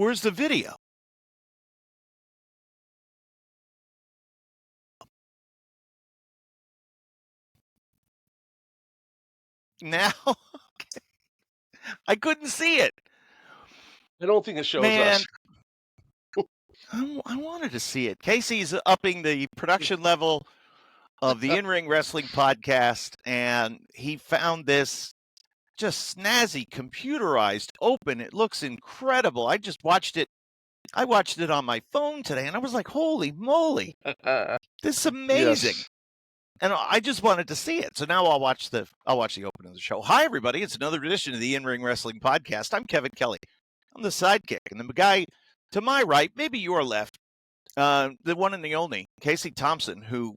Where's the video? Now, I couldn't see it. I don't think it shows Man, us. I wanted to see it. Casey's upping the production level of the In-Ring Wrestling podcast, and he found this just snazzy, computerized, open. It looks incredible. I just watched it. I watched it on my phone today, and I was like, holy moly, this is amazing. Yes. And I just wanted to see it. So now I'll watch the opening of the show. Hi, everybody. It's another edition of the In-Ring Wrestling podcast. I'm Kevin Kelly. I'm the sidekick. And the guy to my right, maybe your left, the one and the only, Casey Thompson, who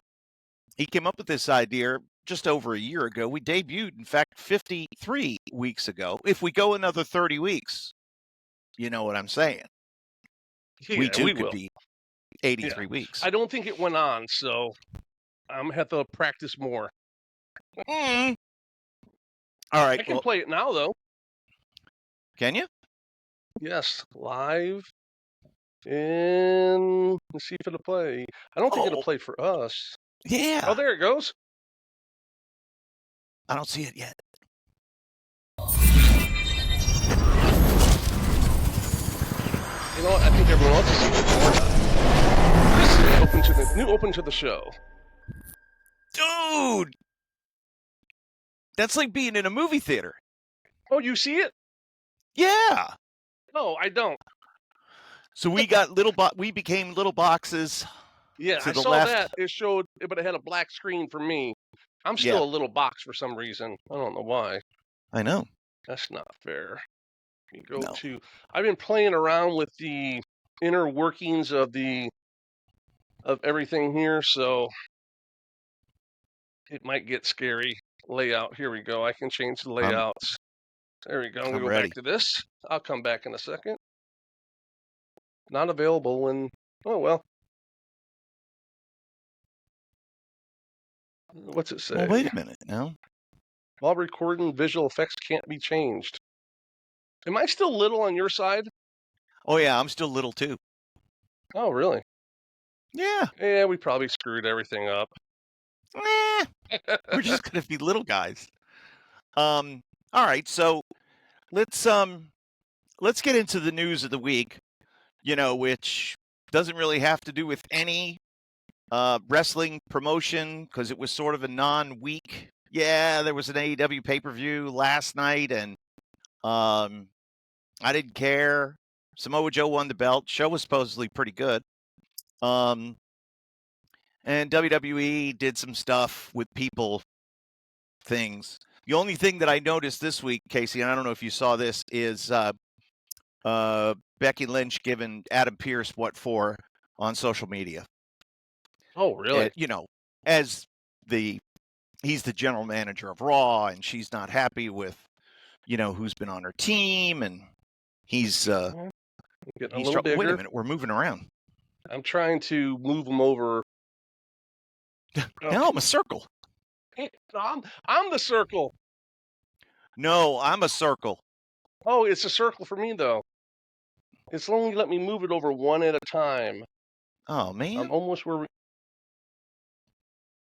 he came up with this idea just over a year ago. We debuted, in fact, 53 weeks ago. If we go another 30 weeks, you know what I'm saying. Yeah, we too could will. be 83 weeks. I don't think it went on, so I'm going to have to practice more. All right. I can play it now, though. Can you? Yes, live. And let's see if it'll play. I don't think it'll play for us. Yeah. Oh, there it goes. I don't see it yet. You know what? I think everyone else has seen it. This is new open to the show. Dude! That's like being in a movie theater. Oh, you see it? Yeah. No, I don't. So we got we became little boxes. Yeah, to I the saw left. that. It showed, but it had a black screen for me. I'm still a little box for some reason. I don't know why. I know. That's not fair. You go to. I've been playing around with the inner workings of everything here, so it might get scary. Layout. Here we go. I can change the layouts. There we go. I'm gonna go back to this. I'll come back in a second. Not available when. Oh well. What's it say? Well, wait a minute now. While recording, visual effects can't be changed. Am I still little on your side? Oh, yeah, I'm still little, too. Oh, really? Yeah. Yeah, we probably screwed everything up. We're just going to be little guys. All right, so let's get into the news of the week, which doesn't really have to do with any wrestling promotion because it was sort of a non-week. Yeah, there was an AEW pay-per-view last night, and I didn't care. Samoa Joe won the belt. Show was supposedly pretty good. And WWE did some stuff with people things. The only thing that I noticed this week, Casey, and I don't know if you saw this, is Becky Lynch giving Adam Pearce what for on social media. Oh, really? As he's the general manager of Raw, and she's not happy with, who's been on her team, and he's getting a little bigger. Wait a minute, we're moving around. I'm trying to move them over. No, I'm a circle. I'm the circle. No, I'm a circle. Oh, it's a circle for me, though. It's only let me move it over one at a time. Oh, man. I'm almost where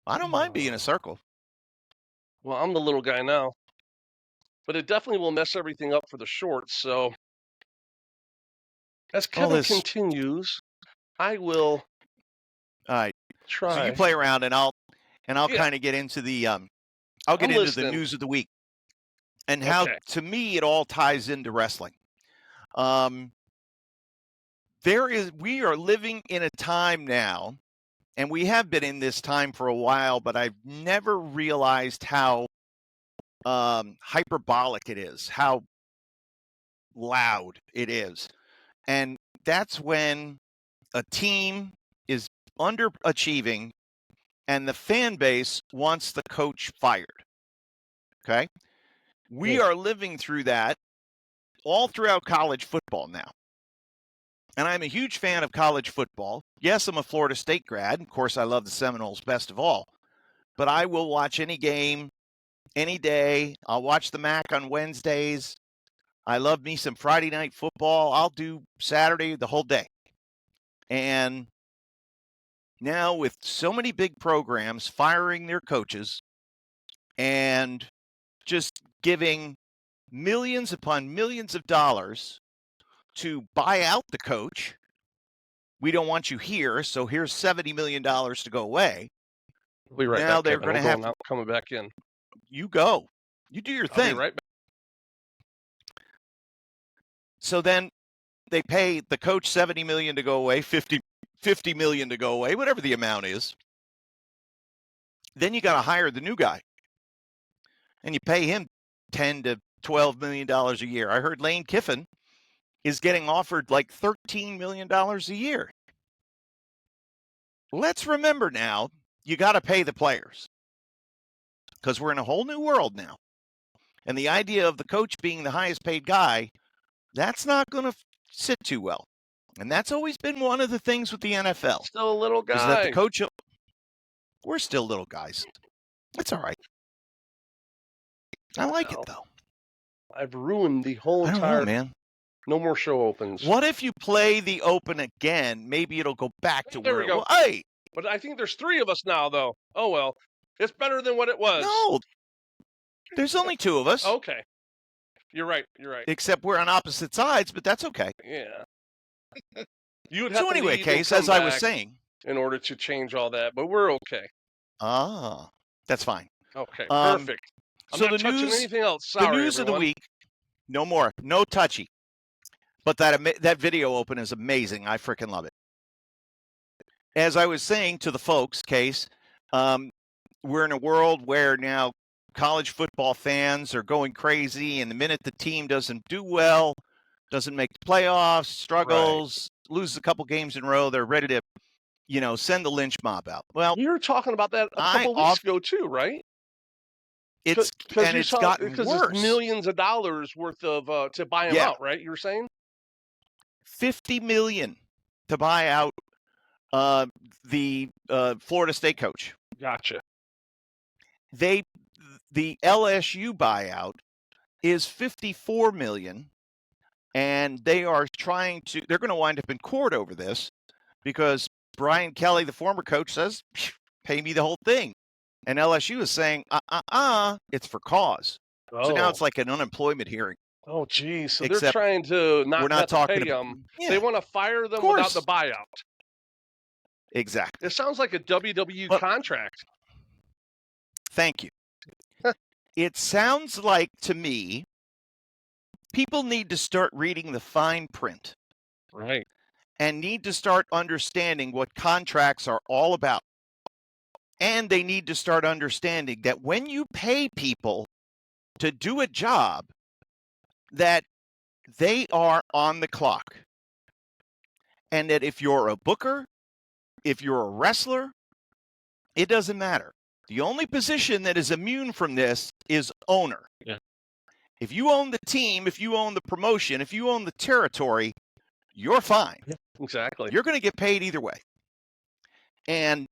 I don't mind being a circle. Well, I'm the little guy now. But it definitely will mess everything up for the shorts, so as Kevin continues, I will try. So you play around, and I'll kind of get into the the news of the week and how to me it all ties into wrestling. We are living in a time now, and we have been in this time for a while, but I've never realized how hyperbolic it is, how loud it is. And that's when a team is underachieving and the fan base wants the coach fired. Okay? We are living through that all throughout college football now. And I'm a huge fan of college football. Yes, I'm a Florida State grad. Of course, I love the Seminoles best of all. But I will watch any game, any day. I'll watch the MAC on Wednesdays. I love me some Friday night football. I'll do Saturday the whole day. And now with so many big programs firing their coaches and just giving millions upon millions of dollars to buy out the coach, we don't want you here, so here's $70 million to go away. We'll be right now back, they're Kevin. going to have out, coming back in. You go. You do your thing. I'll be right back. So then they pay the coach $70 million to go away, $50 million to go away, whatever the amount is. Then you got to hire the new guy, and you pay him $10 to $12 million a year. I heard Lane Kiffin is getting offered like $13 million a year. Let's remember now, you got to pay the players because we're in a whole new world now. And the idea of the coach being the highest paid guy, that's not going to sit too well. And that's always been one of the things with the NFL. Still a little guy. Is that the coach, we're still little guys. It's all right. I like it, though. I've ruined the whole entire... I don't know, man. No more show opens. What if you play the open again? Maybe it'll go back to there where we go. Hey! But I think there's 3 of us now, though. Oh, well. It's better than what it was. No. There's only 2 of us. Okay. You're right. Except we're on opposite sides, but that's okay. Yeah. You would have so to anyway, leave Case, and as come I was back saying. in order to change all that, but we're okay. Ah, that's fine. Okay, perfect. I'm not touching anything else. Sorry, the news everyone. of the week, no more. No touchy. But that video open is amazing. I freaking love it. As I was saying to the folks, Case, we're in a world where now college football fans are going crazy, and the minute the team doesn't do well, doesn't make the playoffs, struggles, loses a couple games in a row, they're ready to, send the lynch mob out. Well, you were talking about that a couple weeks ago too, right? It's gotten worse. Because it's millions of dollars worth of to buy them out, right? You were saying $50 million to buy out the Florida State coach. Gotcha. The LSU buyout is $54 million, and they're going to wind up in court over this because Brian Kelly, the former coach, says, pay me the whole thing. And LSU is saying, it's for cause. Oh. So now it's like an unemployment hearing. Oh, geez. So they're trying to not pay them. Yeah. They want to fire them without the buyout. Exactly. It sounds like a WWE contract. Thank you. It sounds like, to me, people need to start reading the fine print. Right. And need to start understanding what contracts are all about. And they need to start understanding that when you pay people to do a job, that they are on the clock. And that if you're a booker, if you're a wrestler, it doesn't matter. The only position that is immune from this is owner. Yeah. If you own the team, if you own the promotion, if you own the territory, you're fine. Yeah, exactly. You're going to get paid either way. And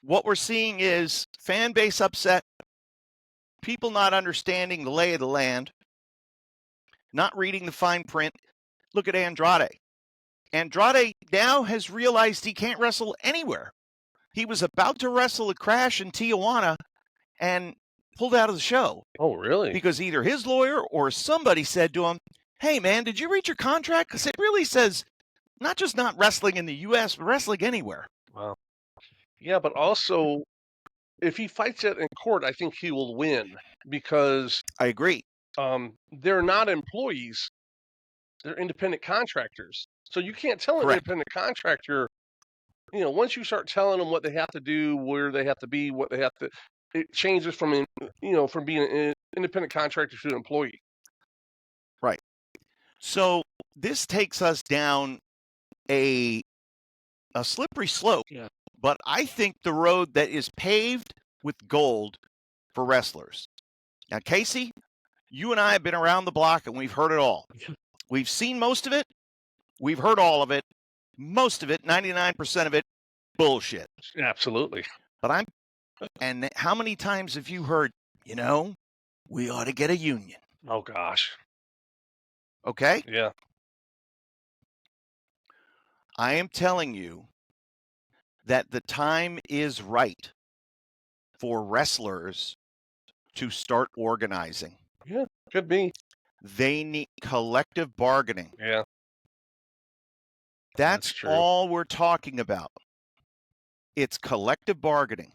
what we're seeing is fan base upset, people not understanding the lay of the land, not reading the fine print. Look at Andrade. Andrade now has realized he can't wrestle anywhere. He was about to wrestle a Crash in Tijuana and pulled out of the show. Oh, really? Because either his lawyer or somebody said to him, hey, man, did you read your contract? Because it really says not just not wrestling in the U.S., but wrestling anywhere. Wow. Yeah, but also, if he fights it in court, I think he will win because... I agree. They're not employees. They're independent contractors. So you can't tell an independent contractor, once you start telling them what they have to do, where they have to be, what they have to... It changes from, from being an independent contractor to an employee. Right. So this takes us down a slippery slope. Yeah. But I think the road that is paved with gold for wrestlers. Now, Casey, you and I have been around the block, and we've heard it all. We've seen most of it. We've heard all of it. Most of it, 99% of it, bullshit. Absolutely. And how many times have you heard, we ought to get a union? Oh, gosh. Okay? Yeah. I am telling you that the time is right for wrestlers to start organizing. Yeah. Could be. They need collective bargaining. Yeah. That's true. all we're talking about. It's collective bargaining.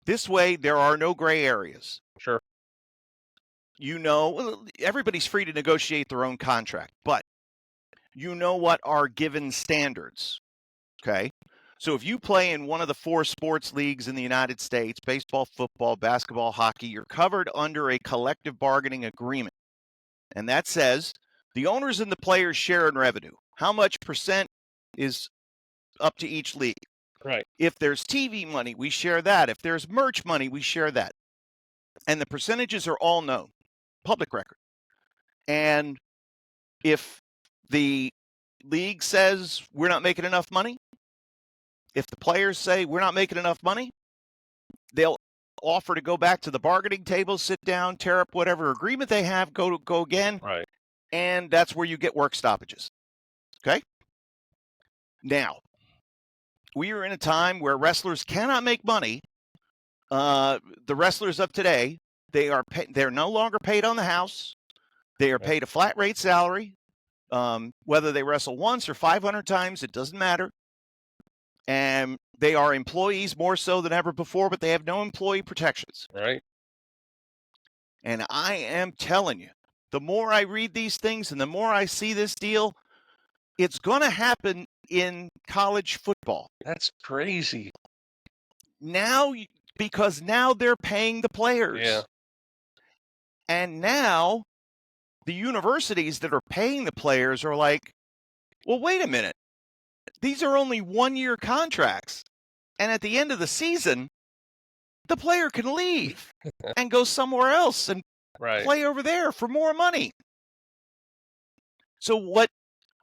This way, there are no gray areas. Sure. Everybody's free to negotiate their own contract, but you know what are given standards, okay? So if you play in one of the 4 sports leagues in the United States, baseball, football, basketball, hockey, you're covered under a collective bargaining agreement. And that says the owners and the players share in revenue. How much percent is up to each league? Right. If there's TV money, we share that. If there's merch money, we share that. And the percentages are all known, public record. And if the league says we're not making enough money, if the players say we're not making enough money, they'll offer to go back to the bargaining table, sit down, tear up whatever agreement they have, go again. Right. And that's where you get work stoppages. Okay? Now, we are in a time where wrestlers cannot make money. The wrestlers of today, they're no longer paid on the house. They are paid a flat rate salary. Whether they wrestle once or 500 times, it doesn't matter. And they are employees more so than ever before, but they have no employee protections. Right. And I am telling you, the more I read these things and the more I see this deal, it's going to happen in college football. That's crazy. Now, because now they're paying the players. Yeah. And now the universities that are paying the players are like, well, wait a minute. These are only 1-year contracts. And at the end of the season, the player can leave and go somewhere else and play over there for more money. So what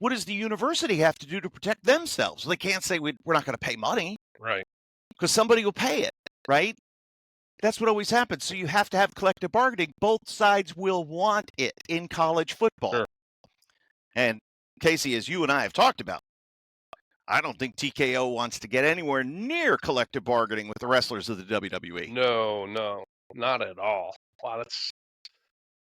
does the university have to do to protect themselves? They can't say we're not going to pay money. Right. Because somebody will pay it, right? That's what always happens. So you have to have collective bargaining. Both sides will want it in college football. Sure. And Casey, as you and I have talked about, I don't think TKO wants to get anywhere near collective bargaining with the wrestlers of the WWE. No, not at all. Wow,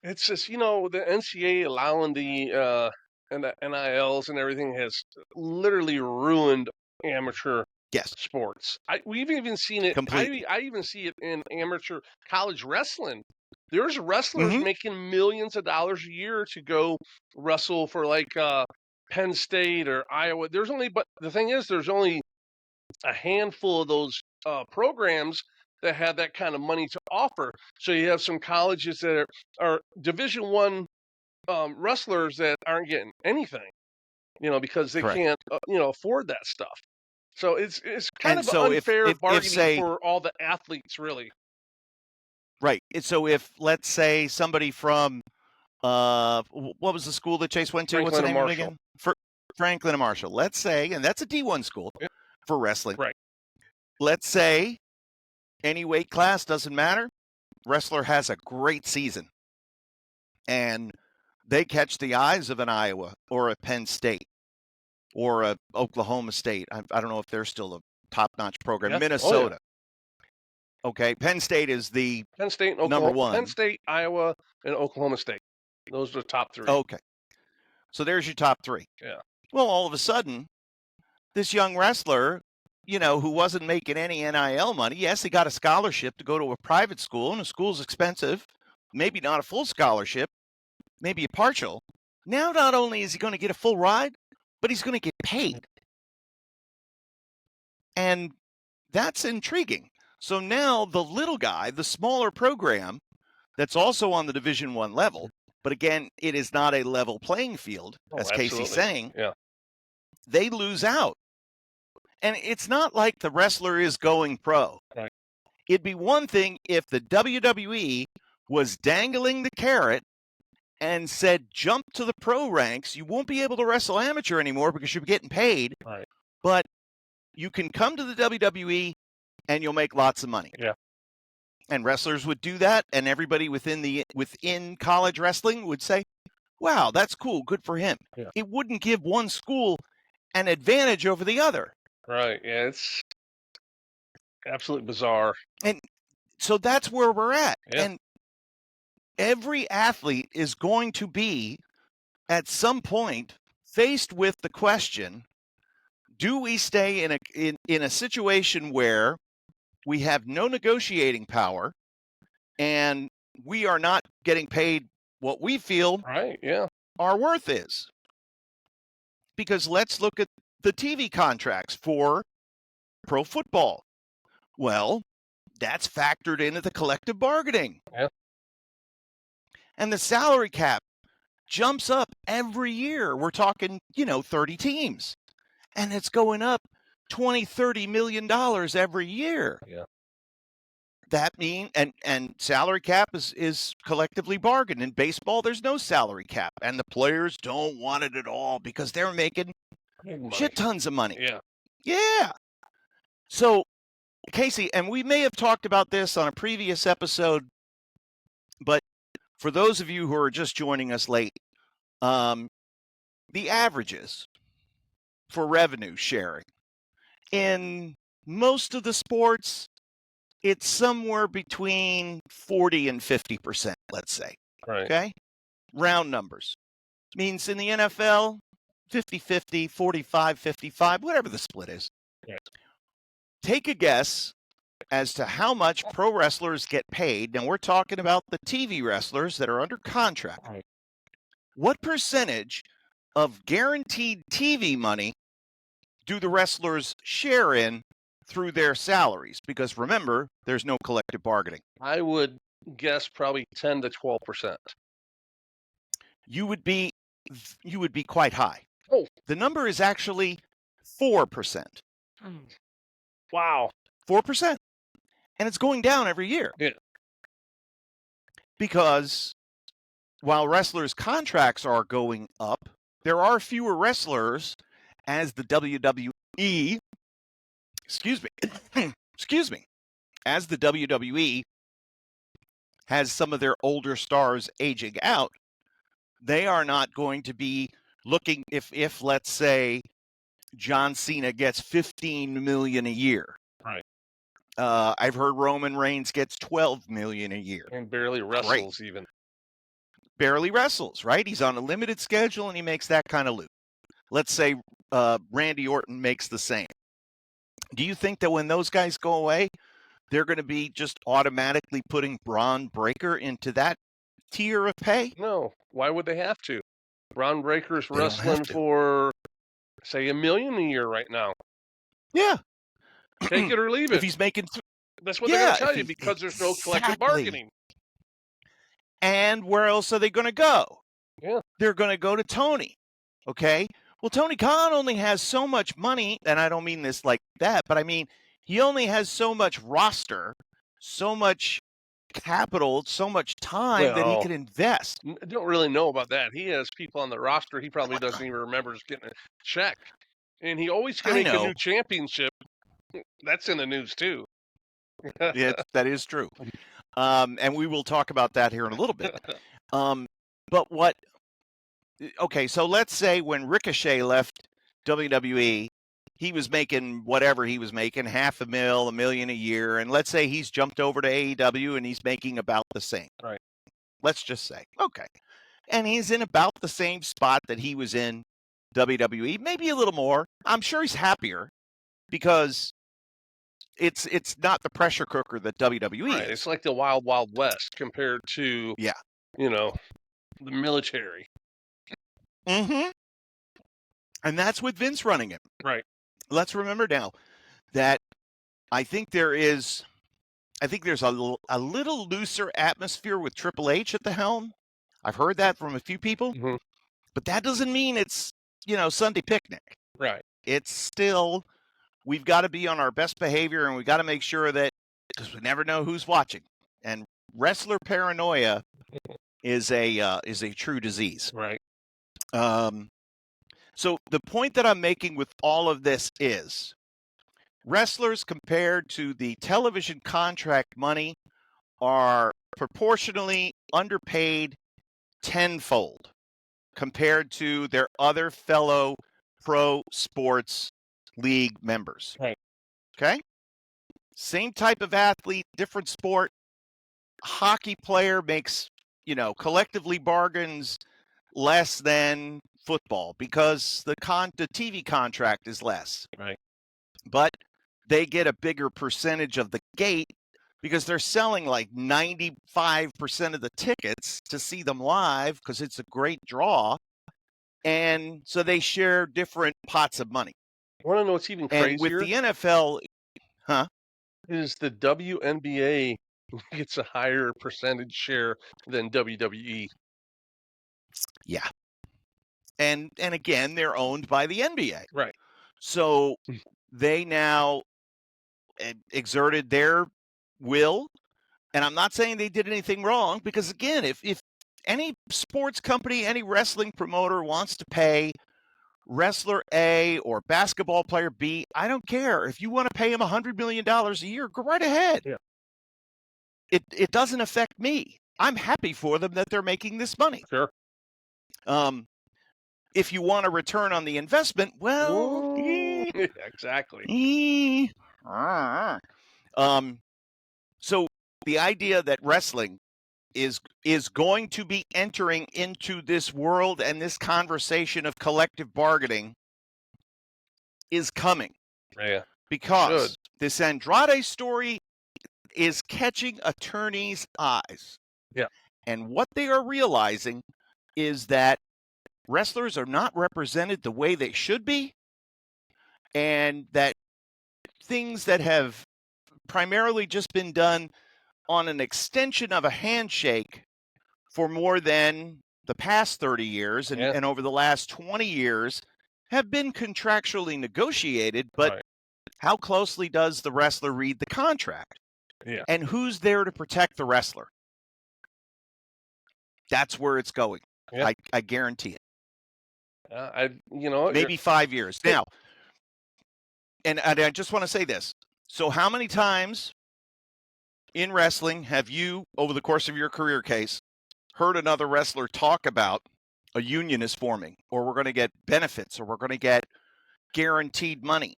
it's just, the NCAA allowing the NILs and everything has literally ruined amateur sports. We've even seen it. Completely. I even see it in amateur college wrestling. There's wrestlers making millions of dollars a year to go wrestle for like Penn State or Iowa. But the thing is, there's only a handful of those programs that have that kind of money to offer. So you have some colleges that are Division I wrestlers that aren't getting anything, because they can't, afford that stuff. So it's kind of unfair bargaining for all the athletes, really. Right. So if, let's say, somebody from what was the school that Chase went to? Franklin What's the name and of it again? Franklin and Marshall. Let's say, and that's a D1 school for wrestling. Right. Let's say any weight class doesn't matter. Wrestler has a great season. And they catch the eyes of an Iowa or a Penn State or a Oklahoma State. I don't know if they're still a top-notch program. Yeah. Minnesota. Oh, yeah. Okay, Penn State is the Penn State and number one. Penn State, Iowa, and Oklahoma State. Those are the top 3. Okay. So there's your top 3. Yeah. Well, all of a sudden, this young wrestler, who wasn't making any NIL money, yes, he got a scholarship to go to a private school, and the school's expensive, maybe not a full scholarship, maybe a partial. Now, not only is he going to get a full ride, but he's going to get paid. And that's intriguing. So now the little guy, the smaller program that's also on the Division I level, but again, it is not a level playing field, as Casey's saying. Yeah. They lose out. And it's not like the wrestler is going pro. Right. It'd be one thing if the WWE was dangling the carrot and said, jump to the pro ranks. You won't be able to wrestle amateur anymore because you're getting paid. Right. But you can come to the WWE and you'll make lots of money. Yeah. And wrestlers would do that, and everybody within college wrestling would say, wow, that's cool. Good for him. Yeah. It wouldn't give one school an advantage over the other. Right. Yeah, it's absolutely bizarre. And so that's where we're at. Yeah. And every athlete is going to be, at some point, faced with the question, do we stay in a situation where we have no negotiating power and we are not getting paid what we feel Right. Yeah. our worth is? Because let's look at the TV contracts for pro football. Well, that's factored into the collective bargaining. Yeah. And the salary cap jumps up every year. We're talking, 30 teams. And it's going up $20-30 million every year. Yeah. That means, and salary cap is collectively bargained. In baseball, there's no salary cap, and the players don't want it at all because they're making shit tons of money. Yeah. Yeah. So, Casey, and we may have talked about this on a previous episode, but for those of you who are just joining us late, the averages for revenue sharing in most of the sports, it's somewhere between 40 and 50%, let's say. Right. Okay? Round numbers. Means in the NFL, 50-50, 45-55, whatever the split is. Right. Take a guess as to how much pro wrestlers get paid. Now, we're talking about the TV wrestlers that are under contract. Right. What percentage of guaranteed TV money do the wrestlers share in through their salaries? Because remember, there's no collective bargaining. I would guess probably 10 to 12%. You would be quite high. Oh. The number is actually 4%. Wow. 4%. And it's going down every year. Yeah. Because while wrestlers' contracts are going up, there are fewer wrestlers as the WWE, excuse me, as the WWE has some of their older stars aging out, they are not going to be looking, if let's say John Cena gets $15 million a year. Right. I've heard Roman Reigns gets $12 million a year. And barely wrestles even. Barely wrestles, right? He's on a limited schedule and he makes that kind of loot. Let's say Randy Orton makes the same. Do you think that when those guys go away, they're going to be just automatically putting Braun Breaker into that tier of pay? No. Why would they have to? Braun Breaker's wrestling for, say, $1 million a year right now. Yeah. Take it or leave it. If he's making... That's what they're going to tell you because there's no collective bargaining. And where else are they going to go? Yeah. They're going to go to Tony. Okay? Well, Tony Khan only has so much money, and I don't mean this like that, but I mean, he only has so much roster, so much capital, so much time that he can invest. I don't really know about that. He has people on the roster he probably doesn't even remember just getting a check. And he always can make a new championship. That's in the news, too. Yeah, that is true. And we will talk about that here in a little bit. But what... Okay, so let's say when Ricochet left WWE, he was making whatever he was making, $500,000, $1 million a year. And let's say he's jumped over to AEW and he's making about the same. Right. Let's just say. Okay. And he's in about the same spot that he was in WWE, maybe a little more. I'm sure he's happier because it's not the pressure cooker that WWE is. It's like the Wild Wild West compared to, the military. Mm-hmm. And that's with Vince running it. Right. Let's remember now that I think there's a little looser atmosphere with Triple H at the helm. I've heard that from a few people. Mm-hmm. But that doesn't mean it's, Sunday picnic. Right. It's still, we've got to be on our best behavior and we've got to make sure that, because we never know who's watching. And wrestler paranoia is a true disease. Right. So the point that I'm making with all of this is wrestlers compared to the television contract money are proportionally underpaid tenfold. compared to their other fellow pro sports league members. Right. Okay? Same type of athlete, different sport. Hockey player makes, collectively bargains less than football because the TV contract is less. Right. But they get a bigger percentage of the gate because they're selling like 95% of the tickets to see them live because it's a great draw. And so they share different pots of money. Want to know what's even crazier? And with the NFL, is the WNBA gets a higher percentage share than WWE. Yeah. And again, they're owned by the NBA. Right. So they now exerted their will. And I'm not saying they did anything wrong because, again, if any sports company, any wrestling promoter wants to pay wrestler A or basketball player B, I don't care. If you want to pay him $100 million a year, go right ahead. Yeah. It doesn't affect me. I'm happy for them that they're making this money. Sure. If you want a return on the investment, well, yeah, exactly. So the idea that wrestling is going to be entering into this world and this conversation of collective bargaining is coming. Yeah. Because this Andrade story is catching attorneys' eyes. Yeah. And what they are realizing is that wrestlers are not represented the way they should be, and that things that have primarily just been done on an extension of a handshake for more than the past 30 years and over the last 20 years have been contractually negotiated, but how closely does the wrestler read the contract? Yeah. And who's there to protect the wrestler? That's where it's going. Yeah. I guarantee it. Maybe maybe 5 years. Now, and I just want to say this. So how many times in wrestling have you, over the course of your career case, heard another wrestler talk about a union is forming, or we're going to get benefits, or we're going to get guaranteed money?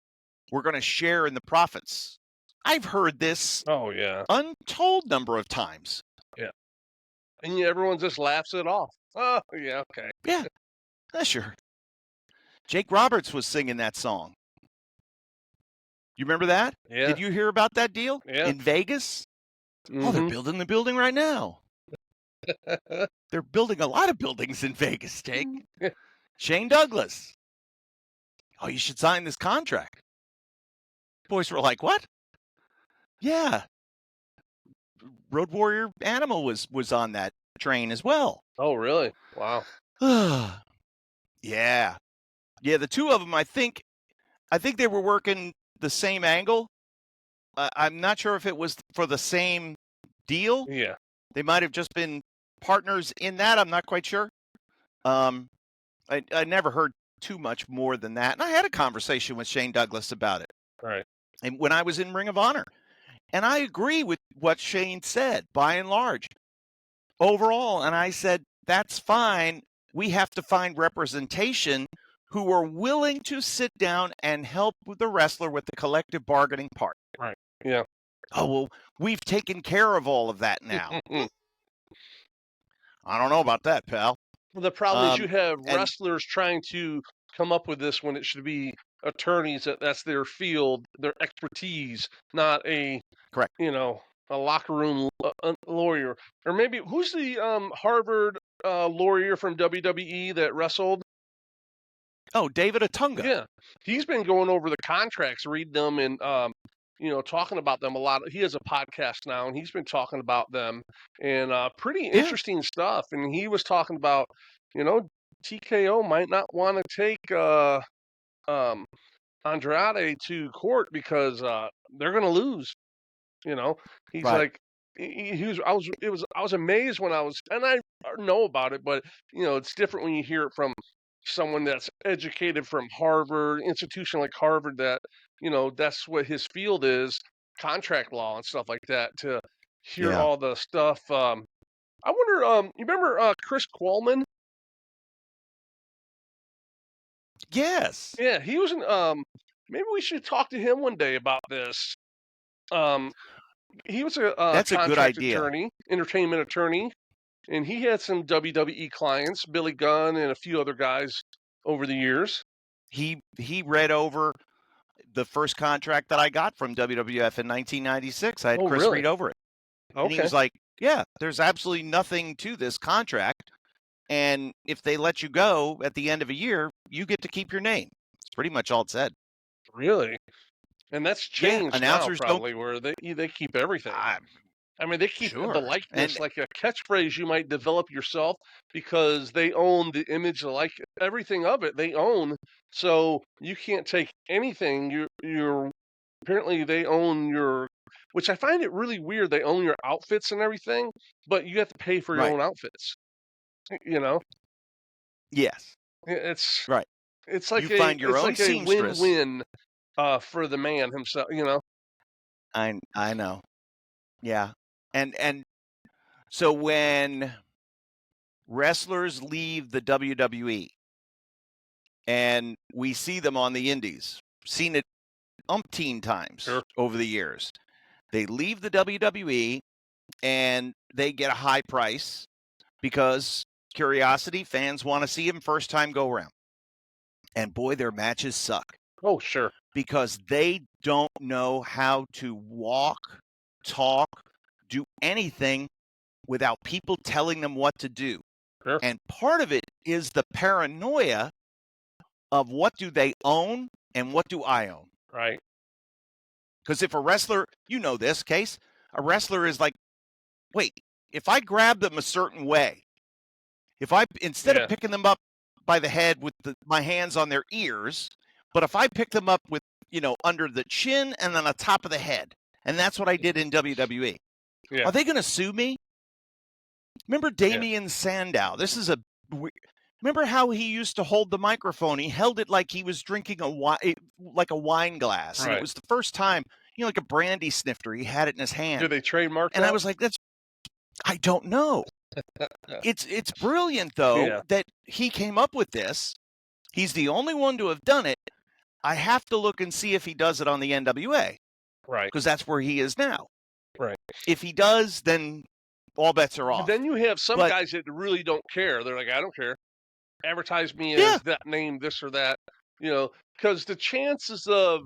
We're going to share in the profits. I've heard this untold number of times. Yeah. And everyone just laughs it off. Oh, yeah, okay. Yeah, sure. Jake Roberts was singing that song. You remember that? Yeah. Did you hear about that deal? Yeah. In Vegas? Mm-hmm. Oh, they're building the building right now. They're building a lot of buildings in Vegas, Jake. Shane Douglas. Oh, you should sign this contract. Boys were like, what? Yeah. Road Warrior Animal was on that train as well. Oh, really? Wow. Yeah. Yeah, the two of them, I think they were working the same angle. I'm not sure if it was for the same deal. Yeah. They might have just been partners in that. I'm not quite sure. I never heard too much more than that. And I had a conversation with Shane Douglas about it. Right. And when I was in Ring of Honor. And I agree with what Shane said, by and large, overall. And I said, that's fine. We have to find representation who are willing to sit down and help with the wrestler with the collective bargaining part. Right. Yeah. Oh, well, we've taken care of all of that now. I don't know about that, pal. Well, the problem is you have wrestlers trying to come up with this when it should be attorneys. That's their field, their expertise, not a correct. A locker room lawyer, or maybe who's the Harvard lawyer from WWE that wrestled? Oh, David Otunga. Yeah, he's been going over the contracts, reading them, and talking about them a lot. He has a podcast now, and he's been talking about them, and pretty interesting stuff. And he was talking about, TKO might not want to take Andrade to court because they're going to lose. He's like, I was amazed when I was, and I know about it, but it's different when you hear it from someone that's educated from Harvard, institution like Harvard, that that's what his field is, contract law and stuff like that. To hear all the stuff, I wonder. You remember Chris Qualman? Yes. Yeah, he was maybe we should talk to him one day about this. He was a That's a good contract idea. attorney, entertainment attorney, and he had some WWE clients, Billy Gunn and a few other guys over the years. He read over the first contract that I got from WWF in 1996. I had Chris really? read over it. And he Okay. was like, yeah, there's absolutely nothing to this contract. And if they let you go at the end of a year, you get to keep your name. It's pretty much all it said. Really? And that's Yeah, changed now, announcers don't. probably, where they keep everything. I mean, they keep the Sure. likeness, And like a catchphrase you might develop yourself, because they own the image, like everything of it, they own. So you can't take anything. You're apparently they own your, which I find it really weird. They own your outfits and everything, but you have to pay for your right. own outfits. You know, Yes. it's Right. it's You like find your own a seamstress. win-win for the man himself. I know. Yeah. And so when wrestlers leave the WWE and we see them on the indies, seen it umpteen times Sure. over the years. They leave the WWE and they get a high price because curiosity, fans want to see them first time go around. And boy, their matches suck. Oh, sure. Because they don't know how to walk, talk, do anything without people telling them what to do. Sure. And part of it is the paranoia of what do they own and what do I own? Right. Because if a wrestler, you know this case, a wrestler is like, wait, if I grab them a certain way, if I, instead of picking them up by the head with my hands on their ears, but if I pick them up with, under the chin and on the top of the head, and that's what I did in WWE, are they going to sue me? Remember Damian Sandow? This is remember how he used to hold the microphone? He held it like he was drinking like a wine glass. Right. And it was the first time, like a brandy snifter. He had it in his hand. Do they trademark and that? I was like, I don't know. It's brilliant, though, that he came up with this. He's the only one to have done it. I have to look and see if he does it on the NWA. Right. Because that's where he is now. Right. If he does, then all bets are off. But then you have some guys that really don't care. They're like, I don't care. Advertise me as that name, this or that. Because the chances of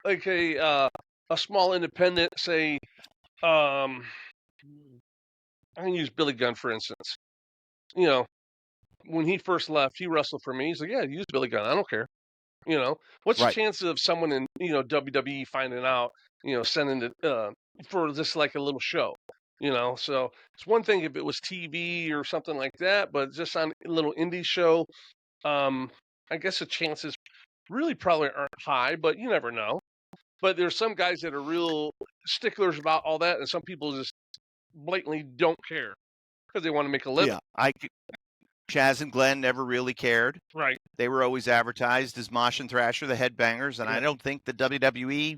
like a small independent, say, I can use Billy Gunn for instance. When he first left, he wrestled for me. He's like, yeah, use Billy Gunn. I don't care. What's the chances of someone in WWE finding out? Sending it for just like a little show. So it's one thing if it was TV or something like that, but just on a little indie show, I guess the chances really probably aren't high, but you never know. But there's some guys that are real sticklers about all that, and some people just blatantly don't care because they want to make a living. Yeah, Chaz and Glenn never really cared. Right. They were always advertised as Mosh and Thrasher, the headbangers, and I don't think the WWE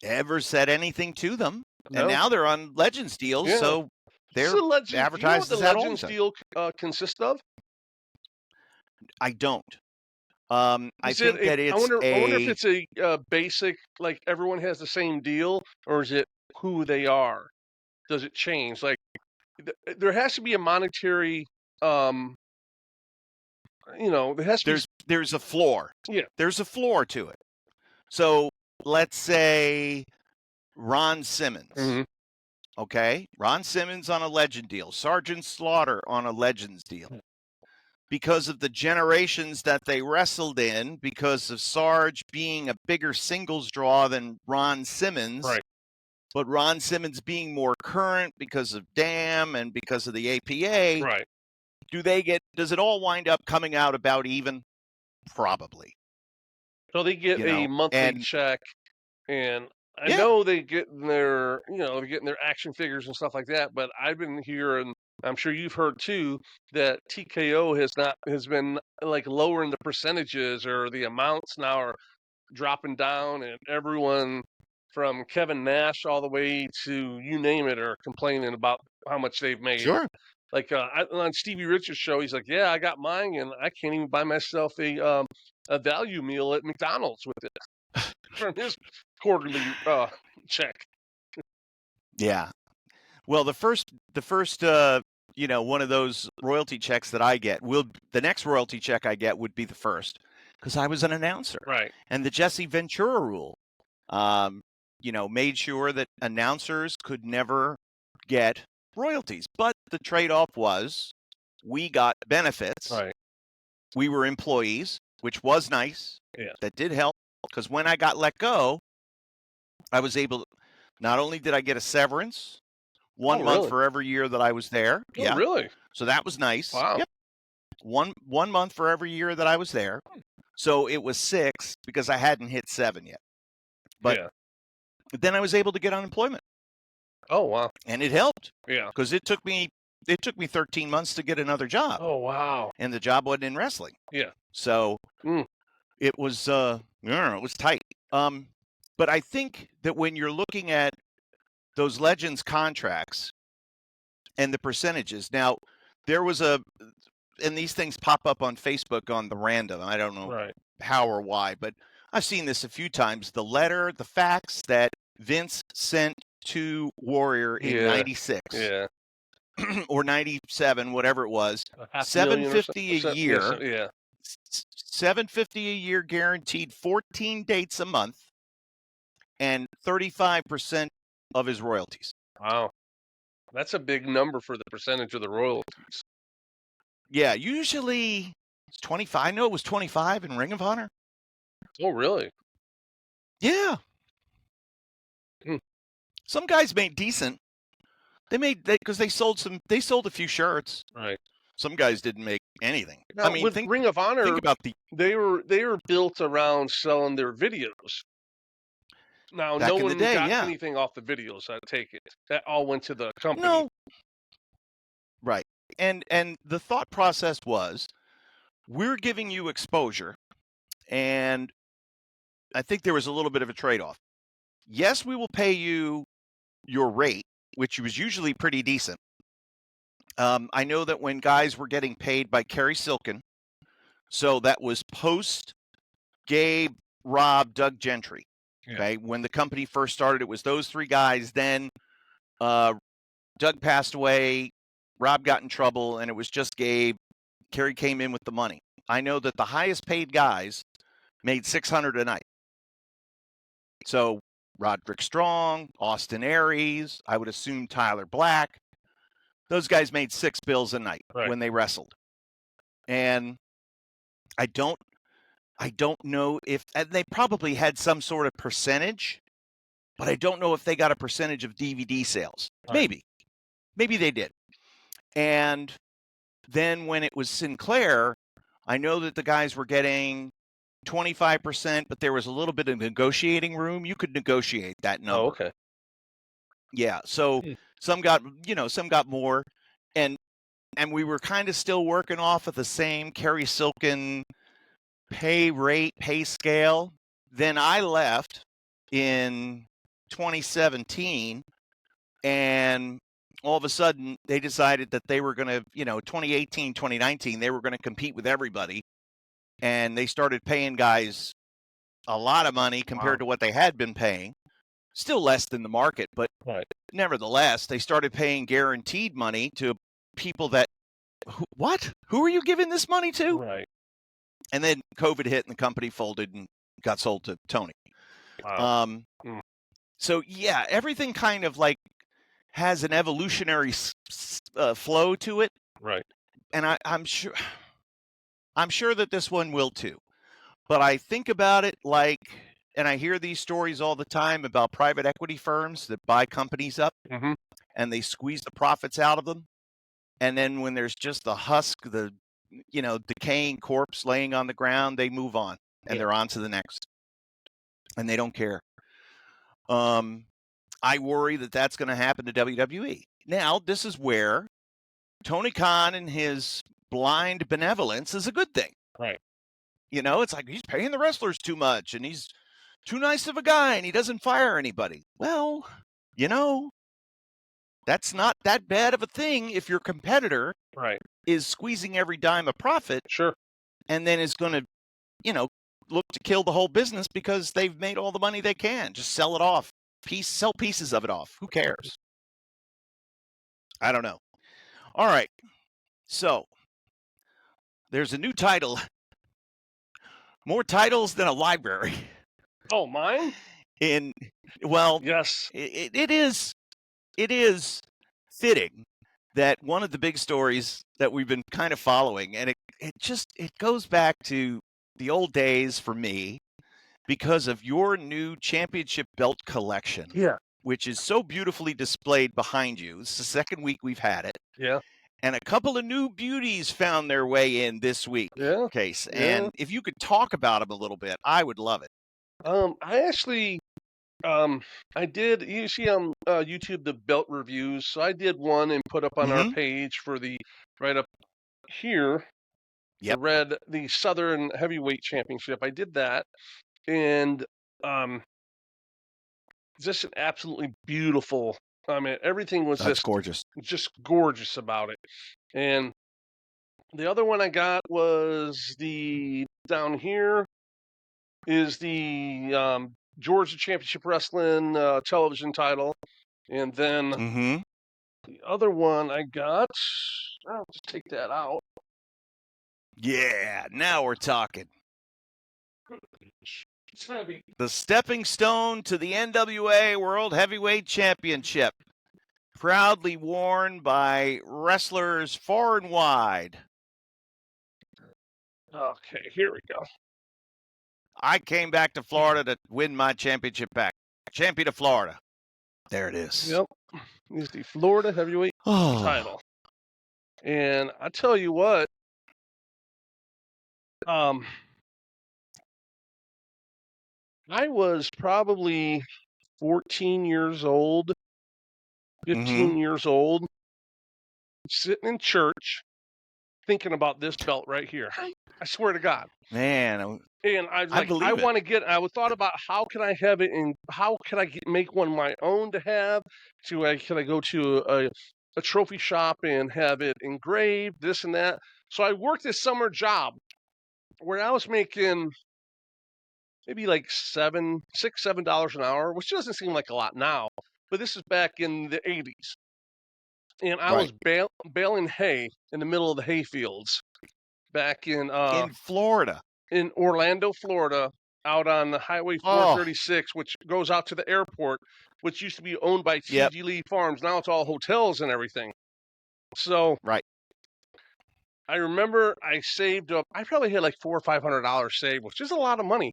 ever said anything to them. No. And now they're on Legends deals, so they're advertised as that all the time. Legends deal consists of? I don't. I think that it's I wonder if it's a basic, like everyone has the same deal, or is it who they are? Does it change? Like there has to be a monetary, there has to there's a floor. Yeah. There's a floor to it. So let's say Ron Simmons. Mm-hmm. Okay? Ron Simmons on a Legend deal. Sergeant Slaughter on a Legends deal. Because of the generations that they wrestled in, because of Sarge being a bigger singles draw than Ron Simmons. Right. But Ron Simmons being more current because of DAM and because of the APA. Right. Does it all wind up coming out about even? Probably. So they get a monthly check, and I know they get they're getting their action figures and stuff like that, but I've been hearing, I'm sure you've heard too, that TKO has been like lowering the percentages, or the amounts now are dropping down, and everyone from Kevin Nash all the way to you name it are complaining about how much they've made. Sure. Like on Stevie Richards' show, he's like, "Yeah, I got mine, and I can't even buy myself a value meal at McDonald's with it from his quarterly check." Yeah. Well, the first one of those royalty checks that I get the next royalty check I get would be the first, because I was an announcer. Right. And the Jesse Ventura rule, made sure that announcers could never get royalties. But the trade-off was we got benefits. Right. We were employees, which was nice. Yeah. That did help, because when I got let go, I was able not only did I get a severance, 1 month really? for every year that I was there. Oh, yeah. Really? So that was nice. Wow. Yep. One month for every year that I was there. So it was 6 because I hadn't hit 7 yet. But then I was able to get unemployment. Oh, wow. And it helped. Yeah. Because it took me 13 months to get another job. Oh, wow. And the job wasn't in wrestling. Yeah. So it was it was tight. But I think that when you're looking at those Legends contracts and the percentages, now there was and these things pop up on Facebook on the random. I don't know how or why, but I've seen this a few times. The fax that Vince sent to Warrior in 96 or 97, whatever it was, $750 a year. Yeah. $750 a year guaranteed, 14 dates a month, and 35% of his royalties. Wow. That's a big number for the percentage of the royalties. Yeah, usually it's 25. I know it was 25 in Ring of Honor. Oh, really? Yeah. Some guys made decent. Because they sold a few shirts. Right. Some guys didn't make anything. Now, I mean, with Ring of Honor, think about they were built around selling their videos. Now, back no in one the day, got anything off the videos, I take it. That all went to the company. No. Right. And the thought process was, we're giving you exposure, and I think there was a little bit of a trade-off. Yes, we will pay you your rate, which was usually pretty decent. I know that when guys were getting paid by Kerry Silkin, so that was post Gabe, Rob, Doug Gentry. Okay, when the company first started, it was those 3 guys. Then Doug passed away, Rob got in trouble, and it was just Gabe. Kerry came in with the money. I know that the highest paid guys made $600 a night. So Roderick Strong, Austin Aries, I would assume Tyler Black, those guys made $6 a night when they wrestled. And I don't know if, and they probably had some sort of percentage, but I don't know if they got a percentage of DVD sales. Maybe they did. And then when it was Sinclair, I know that the guys were getting 25%, but there was a little bit of negotiating room. You could negotiate that number. Oh, okay. Yeah. So some got more, and we were kind of still working off of the same Kerry Silkin pay scale. Then I left in 2017, and all of a sudden they decided that they were going to, 2018, 2019, they were going to compete with everybody. And they started paying guys a lot of money compared to what they had been paying. Still less than the market, but nevertheless, they started paying guaranteed money to people that, what? Who are you giving this money to? Right. And then COVID hit and the company folded and got sold to Tony. Wow. So, yeah, everything kind of like has an evolutionary flow to it. Right. And I'm sure that this one will too. But I think about it like, and I hear these stories all the time about private equity firms that buy companies up and they squeeze the profits out of them. And then when there's just the husk, the decaying corpse laying on the ground, they move on and they're on to the next. And they don't care. I worry that that's going to happen to WWE. Now, this is where Tony Khan and his blind benevolence is a good thing. Right. It's like he's paying the wrestlers too much and he's too nice of a guy and he doesn't fire anybody. Well, That's not that bad of a thing if your competitor is squeezing every dime of profit. Sure. And then is going to, look to kill the whole business because they've made all the money they can. Just sell it off. Sell pieces of it off. Who cares? I don't know. All right. So there's a new title. More titles than a library. Oh, mine? Yes. It is fitting that one of the big stories that we've been kind of following, and it goes back to the old days for me because of your new championship belt collection. Yeah. Which is so beautifully displayed behind you. It's the second week we've had it. Yeah. And a couple of new beauties found their way in this week, Case. And if you could talk about them a little bit, I would love it. I actually, I did, you see on YouTube the belt reviews. So I did one and put up on our page for right up here, the Southern Heavyweight Championship. I did that. And just an absolutely beautiful. I mean, everything was gorgeous. Just gorgeous about it. And the other one I got was down here is the Georgia Championship Wrestling television title. And then the other one I got, I'll just take that out. Yeah, now we're talking. It's heavy. The stepping stone to the NWA World Heavyweight Championship. Proudly worn by wrestlers far and wide. Okay, here we go. I came back to Florida to win my championship back. Champion of Florida. There it is. Yep. This is the Florida Heavyweight title. And I tell you what, I was probably 14 years old, 15 years old, sitting in church thinking about this belt right here. I swear to God. Man. And I was like, I want to get, I thought about how can I have it and how can I make one my own to have? Can I go to a trophy shop and have it engraved, this and that? So I worked this summer job where I was making maybe like $7 an hour, which doesn't seem like a lot now, but this is back in the 80s. And I was baling hay in the middle of the hay fields back in Florida. In Orlando, Florida, out on the Highway 436, which goes out to the airport, which used to be owned by T.G. Lee Farms. Now it's all hotels and everything. So I remember I saved up. I probably had like $400 or $500 saved, which is a lot of money.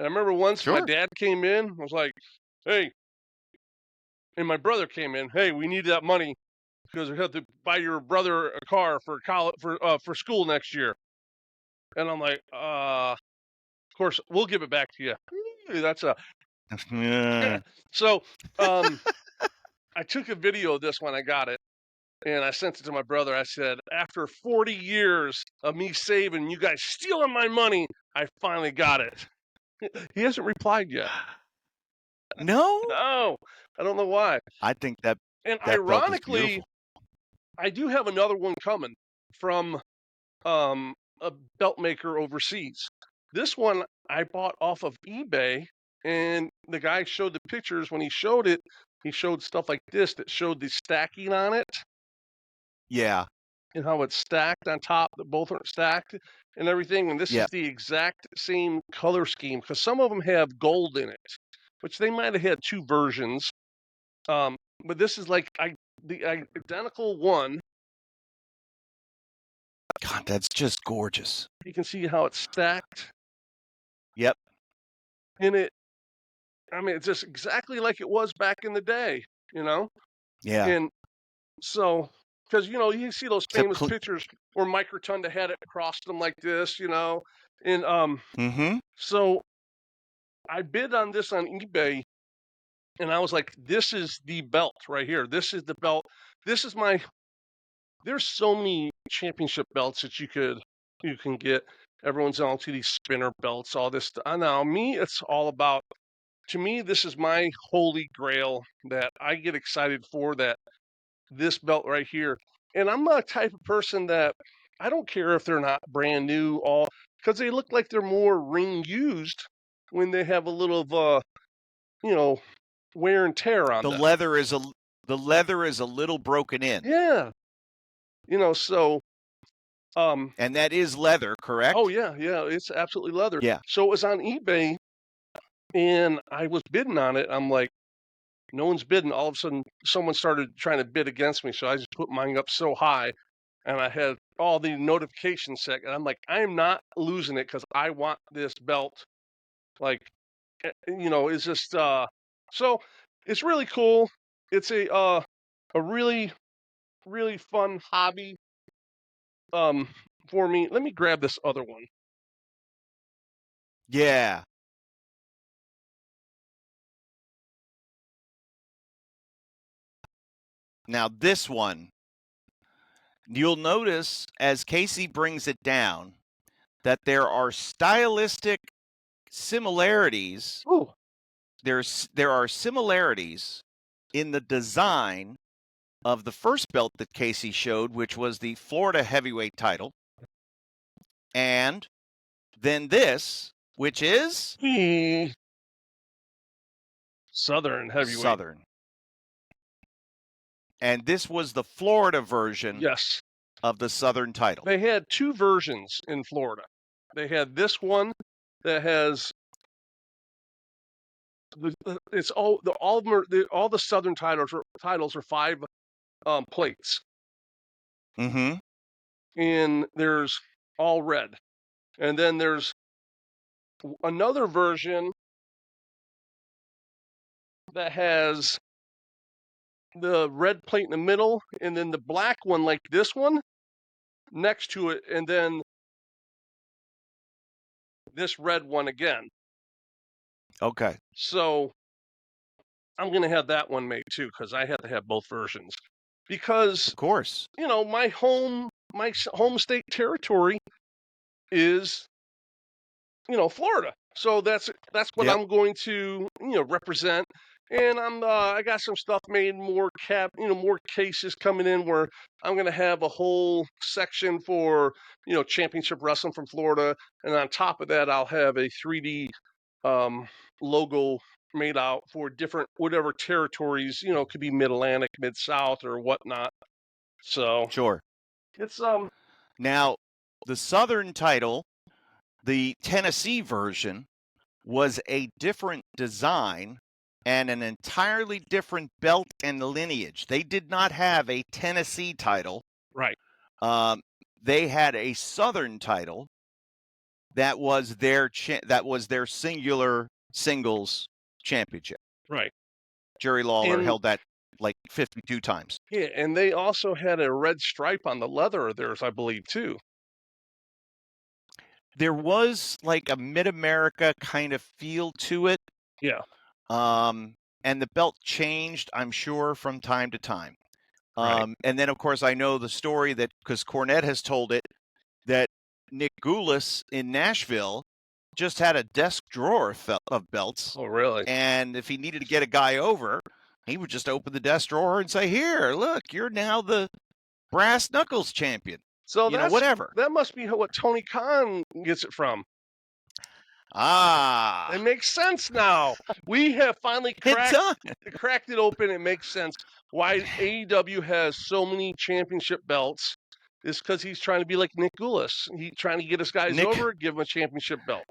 And I remember once my dad came in, I was like, "Hey," and my brother came in. "Hey, we need that money because we have to buy your brother a car for college for school next year." And I'm like, of course, we'll give it back to you. That's a So I took a video of this when I got it, and I sent it to my brother. I said, after 40 years of me saving, you guys stealing my money, I finally got it. He hasn't replied yet. No? No. I don't know why. I think that and ironically, I do have another one coming from a belt maker overseas. This one I bought off of eBay, and the guy showed the pictures. When he showed it, he showed stuff like this that showed the stacking on it. Yeah. And how it's stacked on top, that both are stacked and everything. And this is the exact same color scheme because some of them have gold in it, which they might have had two versions. But this is like the identical one. God, that's just gorgeous. You can see how it's stacked. Yep. And it's just exactly like it was back in the day, you know? Yeah. And so, because, you see those famous pictures where Mike Rotunda had it across them like this, And so I bid on this on eBay, and I was like, this is the belt right here. This is the belt. This is there's so many championship belts that you can get. Everyone's on to these spinner belts, all this stuff. Now, it's all about, to me, this is my holy grail that I get excited for, that this belt right here. And I'm not a type of person that I don't care if they're not brand new, all because they look like they're more ring used when they have a little of wear and tear on The them. leather is a little broken in. Yeah. So And that is leather, correct? oh yeah, it's absolutely leather. Yeah. So it was on eBay and I was bidding on it. I'm like, no one's bidding. All of a sudden someone started trying to bid against me. So I just put mine up so high and I had all the notifications set. And I'm like, I am not losing it because I want this belt. Like, it's just so it's really cool. It's a really, really fun hobby for me. Let me grab this other one. Yeah. Now this one, you'll notice as Casey brings it down that there are stylistic similarities. Ooh. There are similarities in the design of the first belt that Casey showed, which was the Florida heavyweight title, and then this, which is Southern heavyweight. Southern. And this was the Florida version Yes. of the Southern title. They had two versions in Florida. They had this one that has it's all of them are, all the Southern titles are 5 plates. Mm-hmm. And there's all red. And then there's another version that has the red plate in the middle and then the black one like this one next to it and then this red one again. Okay. So I'm going to have that one made too because I have to have both versions. Because of course, my home state territory is Florida. So that's what I'm going to represent. And I got some stuff made, more cases coming in where I'm going to have a whole section for championship wrestling from Florida, and on top of that I'll have a 3D logo made out for different whatever territories could be Mid-Atlantic, Mid-South, or whatnot. So sure. it's Now the Southern title, the Tennessee version, was a different design and an entirely different belt and lineage. They did not have a Tennessee title. right. They had a Southern title that was their singular singles championship. Right. Jerry Lawler held that like 52 times. Yeah, and they also had a red stripe on the leather of theirs, I believe, too. There was like a Mid-America kind of feel to it. Yeah. And the belt changed, I'm sure, from time to time. Right. And then, of course, I know the story that, because Cornette has told it, that Nick Goulas in Nashville just had a desk drawer of belts. Oh, really? And if he needed to get a guy over, he would just open the desk drawer and say, "Here, look, you're now the brass knuckles champion." So that's whatever. That must be what Tony Khan gets it from. Ah, it makes sense now. We have finally cracked it open. It makes sense why AEW has so many championship belts. Is because he's trying to be like Nick Goulas. He's trying to get his guys over, give them a championship belt.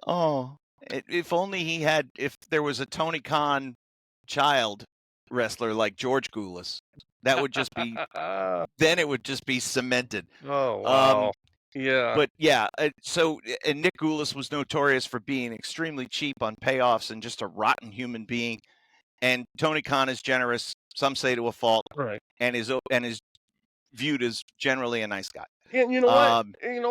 Oh, if only if there was a Tony Khan child wrestler like George Goulas, that would just be, then it would just be cemented. Oh, wow. Yeah. But yeah, and Nick Goulas was notorious for being extremely cheap on payoffs and just a rotten human being. And Tony Khan is generous, some say to a fault, right, and is viewed as generally a nice guy. And you know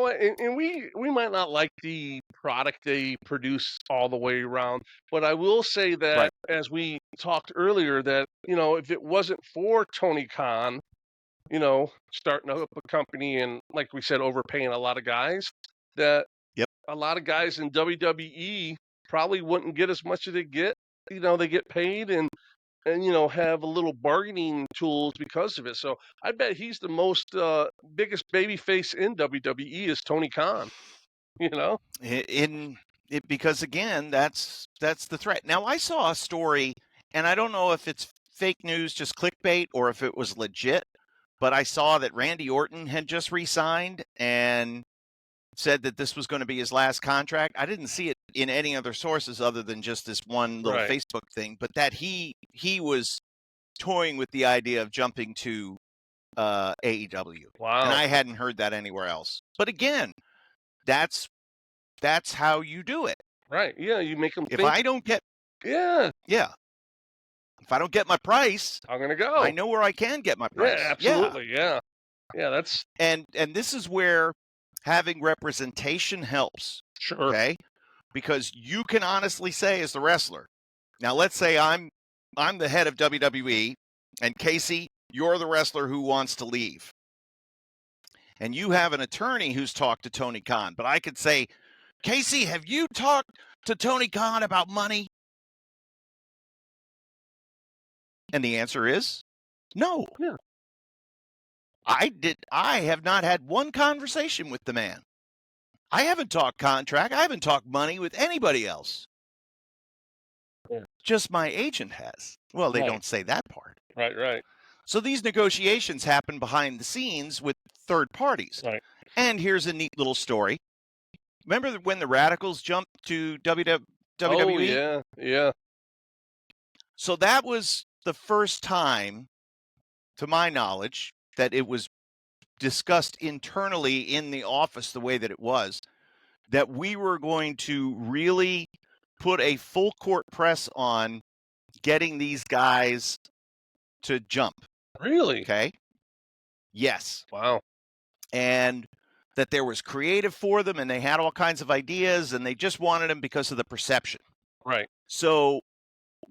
what? And we might not like the product they produce all the way around, but I will say that as we talked earlier, that if it wasn't for Tony Khan, starting up a company and like we said, overpaying a lot of guys, that a lot of guys in WWE probably wouldn't get as much as they get. They get paid, and and have a little bargaining tools because of it. So I bet he's the most biggest baby face in WWE is Tony Khan. in it, because again, that's the threat. Now I saw a story, and I don't know if it's fake news, just clickbait, or if it was legit, but I saw that Randy Orton had just re-signed and said that this was going to be his last contract. I didn't see it in any other sources other than just this one little Facebook thing, but that he was toying with the idea of jumping to AEW. Wow. And I hadn't heard that anywhere else. But again, that's how you do it. Right. Yeah, you make them If think. I don't get Yeah. If I don't get my price, I'm going to go. I know where I can get my price. Yeah, absolutely. Yeah. That's and this is where having representation helps. sure. Okay? Because you can honestly say as the wrestler, now let's say I'm the head of WWE and Casey, you're the wrestler who wants to leave. And you have an attorney who's talked to Tony Khan, but I could say, Casey, have you talked to Tony Khan about money? And the answer is no. Yeah. I have not had one conversation with the man. I haven't talked contract. I haven't talked money with anybody else. Yeah. Just my agent has. Well, they don't say that part. Right. So these negotiations happen behind the scenes with third parties. Right. And here's a neat little story. Remember when the Radicals jumped to WWE? Oh, yeah. So that was the first time, to my knowledge, that it was discussed internally in the office the way that it was, that we were going to really put a full court press on getting these guys to jump. Really? Okay. Yes. Wow. And that there was creative for them and they had all kinds of ideas and they just wanted them because of the perception. Right. So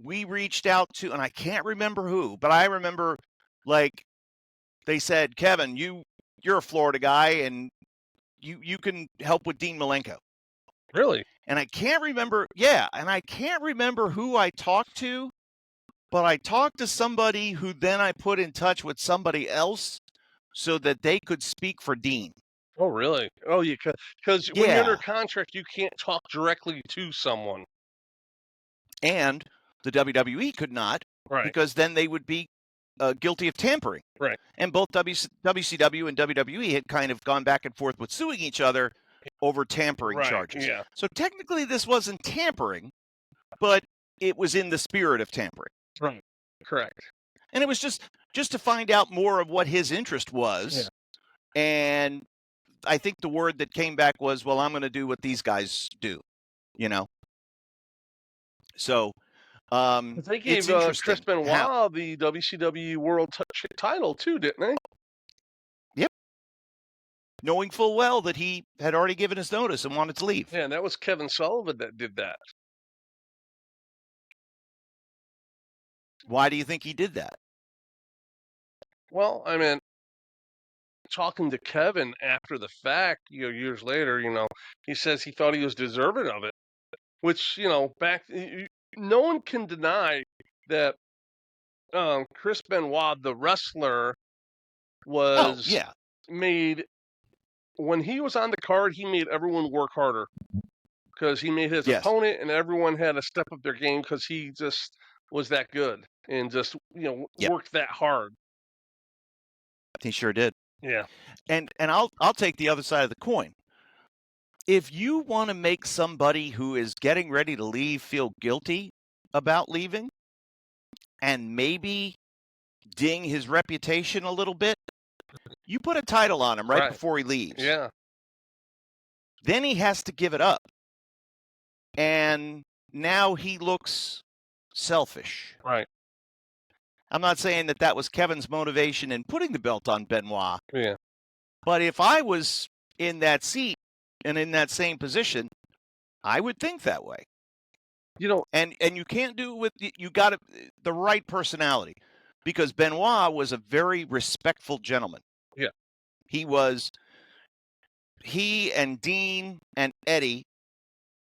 we reached out to, and I can't remember who, but I remember like they said, Kevin, you're a Florida guy and you can help with Dean Malenko. Really? And I can't remember. Yeah. And I can't remember who I talked to, but I talked to somebody who then I put in touch with somebody else so that they could speak for Dean. Oh, really? Oh, yeah. Because when you're under contract, you can't talk directly to someone. And the WWE could not, because then they would be guilty of tampering. Right. And both WCW and WWE had kind of gone back and forth with suing each other over tampering charges. Yeah. So technically this wasn't tampering, but it was in the spirit of tampering. Right. Correct. And it was just to find out more of what his interest was. Yeah. And I think the word that came back was, well, I'm going to do what these guys do, So they gave Chris Benoit the WCW World title too, didn't they? Yep. Knowing full well that he had already given his notice and wanted to leave. Yeah, and that was Kevin Sullivan that did that. Why do you think he did that? Well, I mean, talking to Kevin after the fact, years later, he says he thought he was deserving of it, which, no one can deny that Chris Benoit, the wrestler, was made, when he was on the card, he made everyone work harder because he made his opponent and everyone had to step up their game because he just was that good and just, worked that hard. He sure did. Yeah. And I'll take the other side of the coin. If you want to make somebody who is getting ready to leave feel guilty about leaving and maybe ding his reputation a little bit, you put a title on him right before he leaves. Yeah. Then he has to give it up. And now he looks selfish. Right. I'm not saying that was Kevin's motivation in putting the belt on Benoit. Yeah. But if I was in that seat and in that same position, I would think that way. And you can't do it with, you got the right personality, because Benoit was a very respectful gentleman. Yeah. He and Dean and Eddie,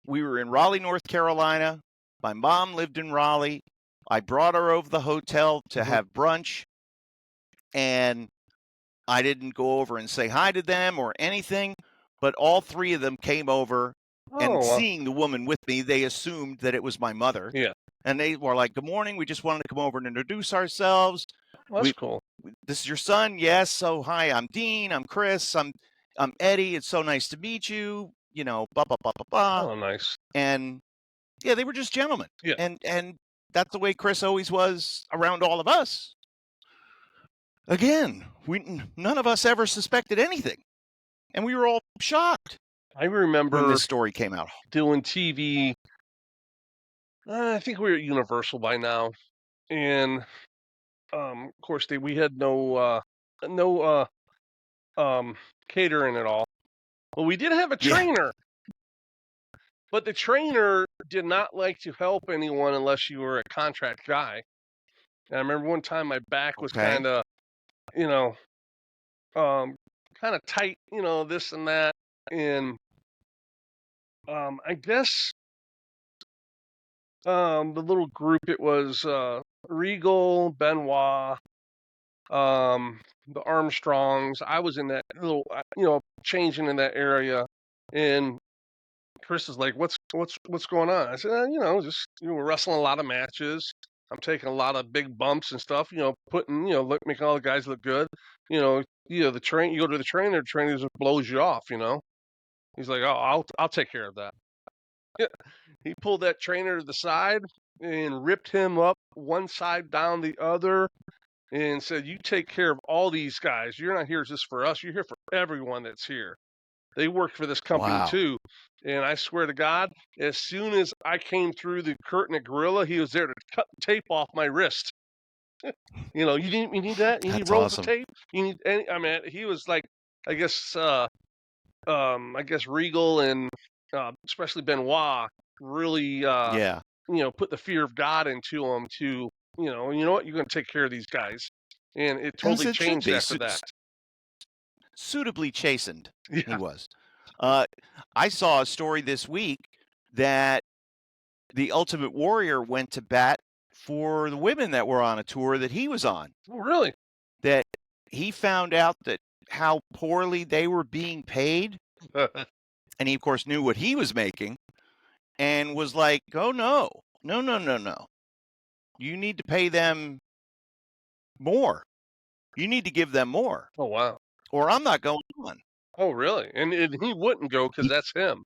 we were in Raleigh, North Carolina. My mom lived in Raleigh. I brought her over the hotel to Mhm. have brunch, and I didn't go over and say hi to them or anything, but all three of them came over, and Oh, seeing the woman with me, they assumed that it was my mother. yeah. And they were like, "Good morning. We just wanted to come over and introduce ourselves. Well, that's cool. This is your son?" "Yes." "So hi, I'm Dean. I'm Chris. I'm Eddie. It's so nice to meet you. You know, blah blah blah blah blah." Oh, nice. And yeah, they were just gentlemen. Yeah. And that's the way Chris always was around all of us. Again, none of us ever suspected anything, and we were all shocked I when remember this story came out. doing TV. I think we were at Universal by now, and of course we had no catering at all. But we did have a Yeah. trainer. But the trainer did not like to help anyone unless you were a contract guy. And I remember one time my back was Okay. kind of, you know, kind of tight, this and that. And I guess the little group, it was Regal, Benoit, the Armstrongs. I was in that little, changing in that area. And Chris is like, what's going on? I said, just we're wrestling a lot of matches. I'm taking a lot of big bumps and stuff. Putting making all the guys look good. The train. You go to the trainer just blows you off. He's like, oh, I'll take care of that. He pulled that trainer to the side and ripped him up one side down the other, and said, "You take care of all these guys. You're not here just for us. You're here for everyone that's here. They work for this company Wow. too." And I swear to God, as soon as I came through the curtain at Gorilla, he was there to cut the tape off my wrist. You need that? You need That's rolls of awesome. tape? You need any? I mean, he was like, I guess, Regal and especially Benoit really, Yeah. put the fear of God into him to, you know what? You're going to take care of these guys. And it As totally it should changed be. after that. Suitably chastened, he Yeah. was. I saw a story this week that the Ultimate Warrior went to bat for the women that were on a tour that he was on. Oh, really? That he found out that how poorly they were being paid, and he of course knew what he was making, and was like, "Oh no, no, no, no, no! You need to pay them more. You need to give them more, Oh, wow. or I'm not going on." Oh, really? And he wouldn't go because that's him.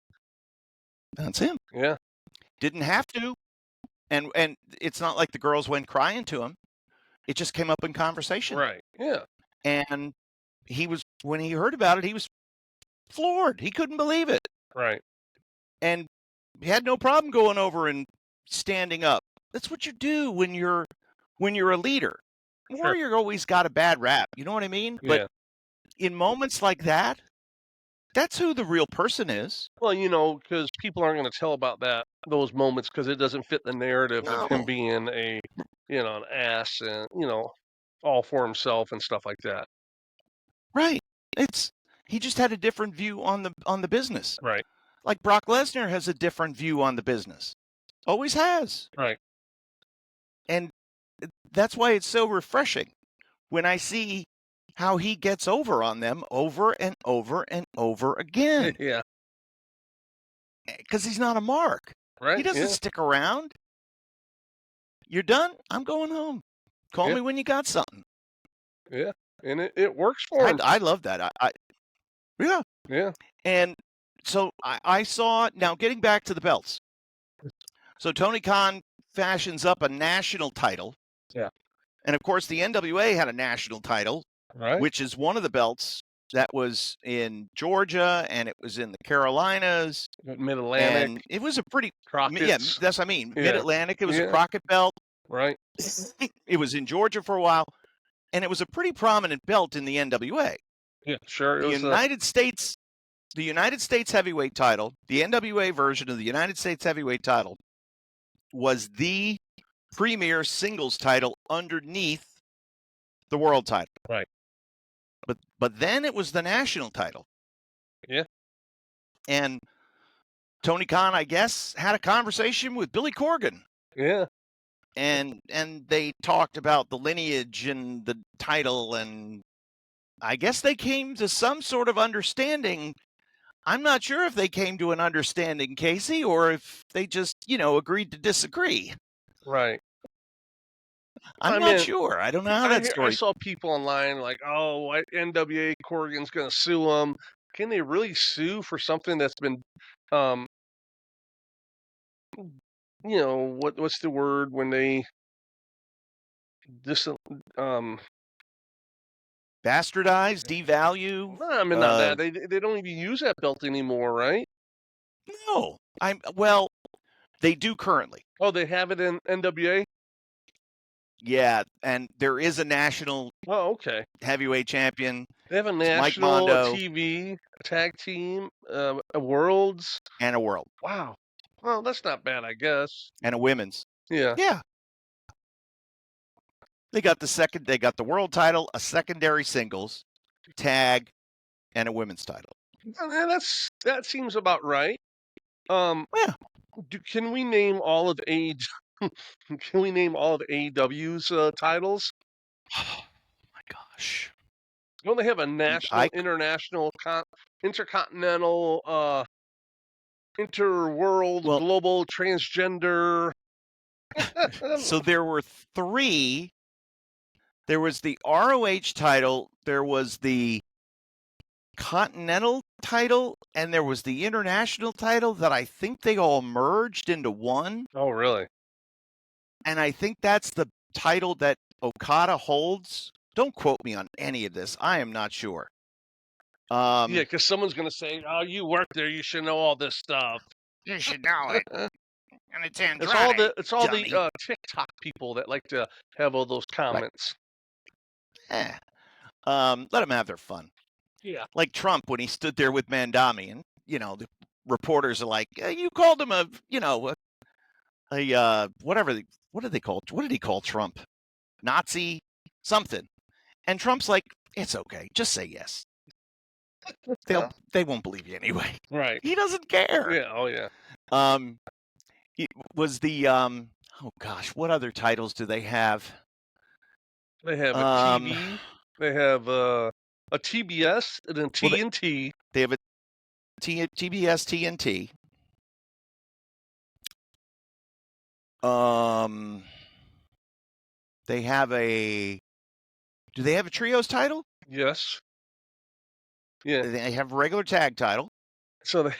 That's him. Yeah. Didn't have to, and it's not like the girls went crying to him. It just came up in conversation. Right. Yeah. And when he heard about it, he was floored. He couldn't believe it. Right. And he had no problem going over and standing up. That's what you do when you're a leader. Sure. Warrior always got a bad rap, you know what I mean? Yeah. But in moments like that, that's who the real person is. Well, because people aren't going to tell about those moments because it doesn't fit the narrative of him No. being an ass and, all for himself and stuff like that. Right. He just had a different view on the business. Right. Like Brock Lesnar has a different view on the business. Always has. Right. And that's why it's so refreshing when I see how he gets over on them over and over and over again. Yeah. Because he's not a mark. Right. He doesn't stick around. You're done? I'm going home. Call me when you got something. Yeah. And it works for him. I love that. Yeah. Yeah. And so I saw, now getting back to the belts. So Tony Khan fashions up a national title. Yeah. And of course, the NWA had a national title, Right. which is one of the belts that was in Georgia, and it was in the Carolinas. Mid-Atlantic. And it was a pretty, Crockett's. yeah, that's what I mean. Yeah. Mid-Atlantic, it was a Crockett belt. Right. It was in Georgia for a while, and it was a pretty prominent belt in the NWA. Yeah, sure. The United States heavyweight title, the NWA version of the United States heavyweight title, was the premier singles title underneath the world title. Right. But then it was the national title. Yeah. And Tony Khan, I guess, had a conversation with Billy Corgan. Yeah. and they talked about the lineage and the title, and I guess they came to some sort of understanding. I'm not sure if they came to an understanding, Casey, or if they just, agreed to disagree. Right. I'm not sure. I don't know how that story. I saw people online like, "Oh, NWA Corrigan's going to sue them." Can they really sue for something that's been, what's the word when they Bastardize, devalue? I mean, not that they don't even use that belt anymore, right? No, they do currently. Oh, they have it in NWA. Yeah, and there is a national heavyweight champion. They have a national TV tag team, a worlds and a world. Wow. Well, that's not bad, I guess. And a women's. Yeah. Yeah. They got the world title, a secondary singles, tag, and a women's title. And that seems about right. Yeah. Can we name all of AEW's titles? Oh my gosh. Don't they have a national, international, intercontinental, interworld, global, transgender? So there were 3. There was the ROH title, there was the Continental title, and there was the International title that I think they all merged into one. Oh, really? And I think that's the title that Okada holds. Don't quote me on any of this. I am not sure. Yeah, because someone's going to say, "Oh, you work there. You should know all this stuff. You should know it." And it's Andrade. It's all the TikTok people that like to have all those comments. Right. Let them have their fun. Yeah. Like Trump when he stood there with Mandami, and the reporters are like, "You called him a whatever. What did they call? What did he call Trump? Nazi something?" And Trump's like, "It's okay. Just say yes. They won't believe you anyway." Right. He doesn't care. Yeah. Oh yeah. It was the oh gosh, what other titles do they have? They have a TV. They have a TBS and a TNT. They have a TBS TNT. They have a. Do they have a trios title? Yes. Yeah. They have a regular tag title. So they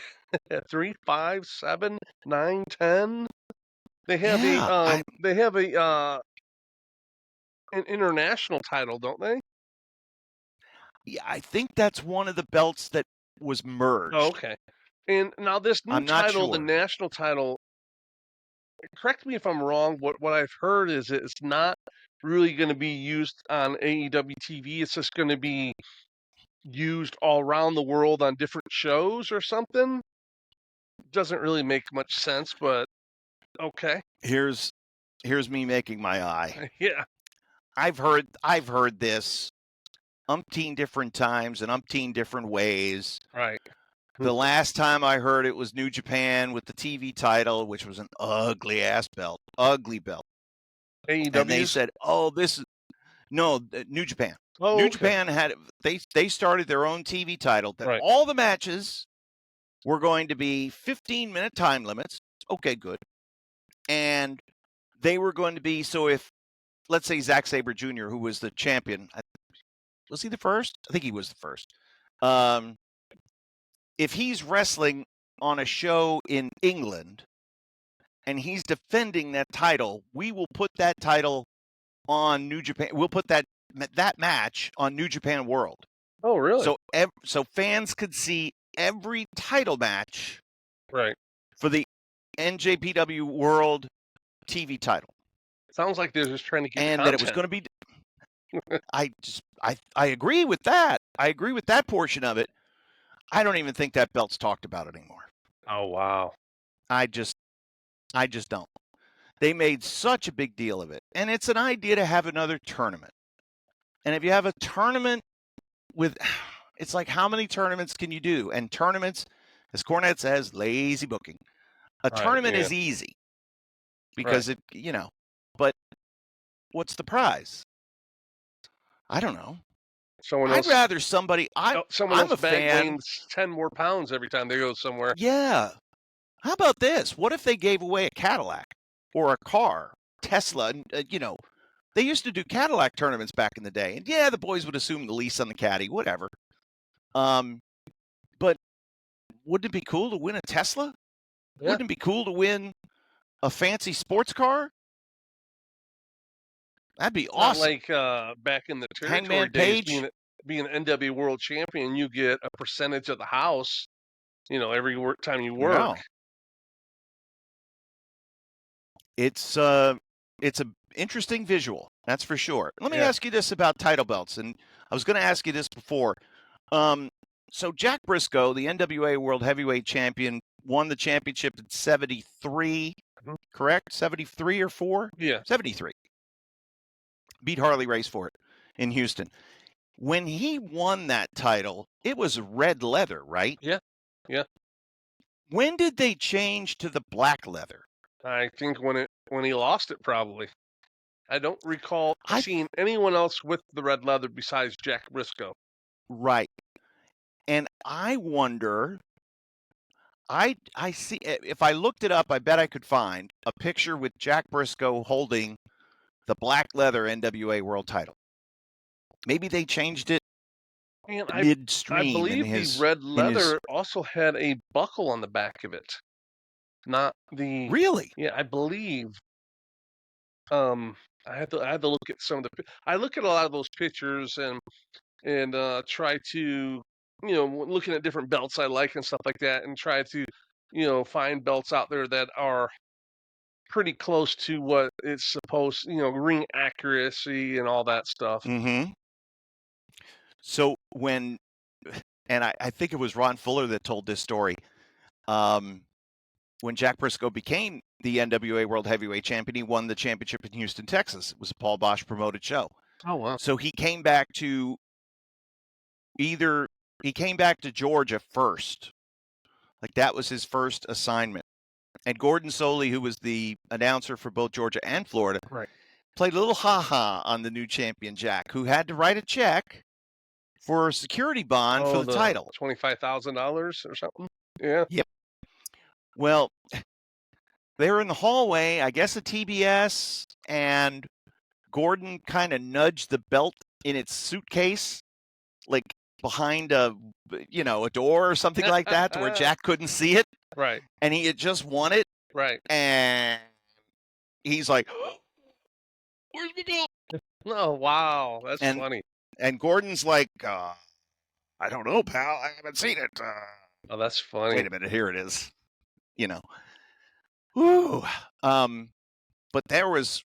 have 3, 5, 7, 9, 10. They have an international title, don't they? Yeah, I think that's one of the belts that was merged. Oh, okay. And now this new title, the national title, correct me if I'm wrong, what I've heard is it's not really going to be used on AEW TV. It's just going to be used all around the world on different shows or something. Doesn't really make much sense, but okay. Here's me making my eye. Yeah. I've heard this umpteen different times and umpteen different ways. Right. The last time I heard it was New Japan with the TV title, which was an ugly ass belt. Ugly belt. AEW? And they said, "Oh, this is no New Japan." Oh, New Japan had they started their own TV title that all the matches were going to be 15-minute time limits. Okay, good. And they were going to be, so if, let's say Zack Sabre Jr., who was the champion, was he the first? I think he was the first. If he's wrestling on a show in England and he's defending that title, we will put that title on New Japan. We'll put that match on New Japan World. Oh, really? So fans could see every title match for the NJPW World TV title. Sounds like they're just trying to get and content. That it was going to be. I agree with that. I agree with that portion of it. I don't even think that belt's talked about anymore. Oh wow. I just don't. They made such a big deal of it, and it's an idea to have another tournament. And if you have a tournament it's like, how many tournaments can you do? And tournaments, as Cornette says, lazy booking. A tournament is easy because but what's the prize? I don't know. Someone I'd else, rather somebody. someone I'm else a bag fan. gains 10 more pounds every time they go somewhere. Yeah. How about this? What if they gave away a Cadillac or a car, Tesla? They used to do Cadillac tournaments back in the day, and yeah, the boys would assume the lease on the Caddy, whatever. But wouldn't it be cool to win a Tesla? Yeah. Wouldn't it be cool to win a fancy sports car? That'd be awesome. Not like back in the territory Hangman days, Page. being an NW World Champion, you get a percentage of the house, every time you work. Yeah. It's an interesting visual, that's for sure. Let me ask you this about title belts, and I was going to ask you this before. So Jack Briscoe, the NWA World Heavyweight Champion, won the championship in 73, correct? 73 or 4? Yeah. 73. Beat Harley Race for it in Houston. When he won that title, it was red leather, right? Yeah. Yeah. When did they change to the black leather? I think when he lost it, probably. I don't recall seeing anyone else with the red leather besides Jack Briscoe. Right. And I wonder, I see, if I looked it up, I bet I could find a picture with Jack Briscoe holding the black leather NWA World title. Maybe they changed it midstream. I believe the red leather also had a buckle on the back of it. Not the... Really? Yeah, I believe. I had to look at some of the... I look at a lot of those pictures and try to, looking at different belts I like and stuff like that, and try to, find belts out there that are pretty close to what it's supposed, ring accuracy and all that stuff. Mm-hmm. So when I think it was Ron Fuller that told this story, when Jack Briscoe became the NWA World Heavyweight Champion, he won the championship in Houston, Texas. It was a Paul Bosch promoted show. Oh, wow. So he came back to Georgia first. Like that was his first assignment. And Gordon Soley, who was the announcer for both Georgia and Florida, played a little ha-ha on the new champion, Jack, who had to write a check for a security bond for the title. $25,000 or something? Yeah. Yep. Well, they were in the hallway, I guess, at TBS, and Gordon kind of nudged the belt in its suitcase, like behind a door or something like that, to where Jack couldn't see it. Right. And he had just won it. Right. And he's like, "Where's my belt?" Oh, wow. That's funny. And Gordon's like, "I don't know, pal. I haven't seen it." Oh, that's funny. Wait a minute. Here it is. Woo. But there was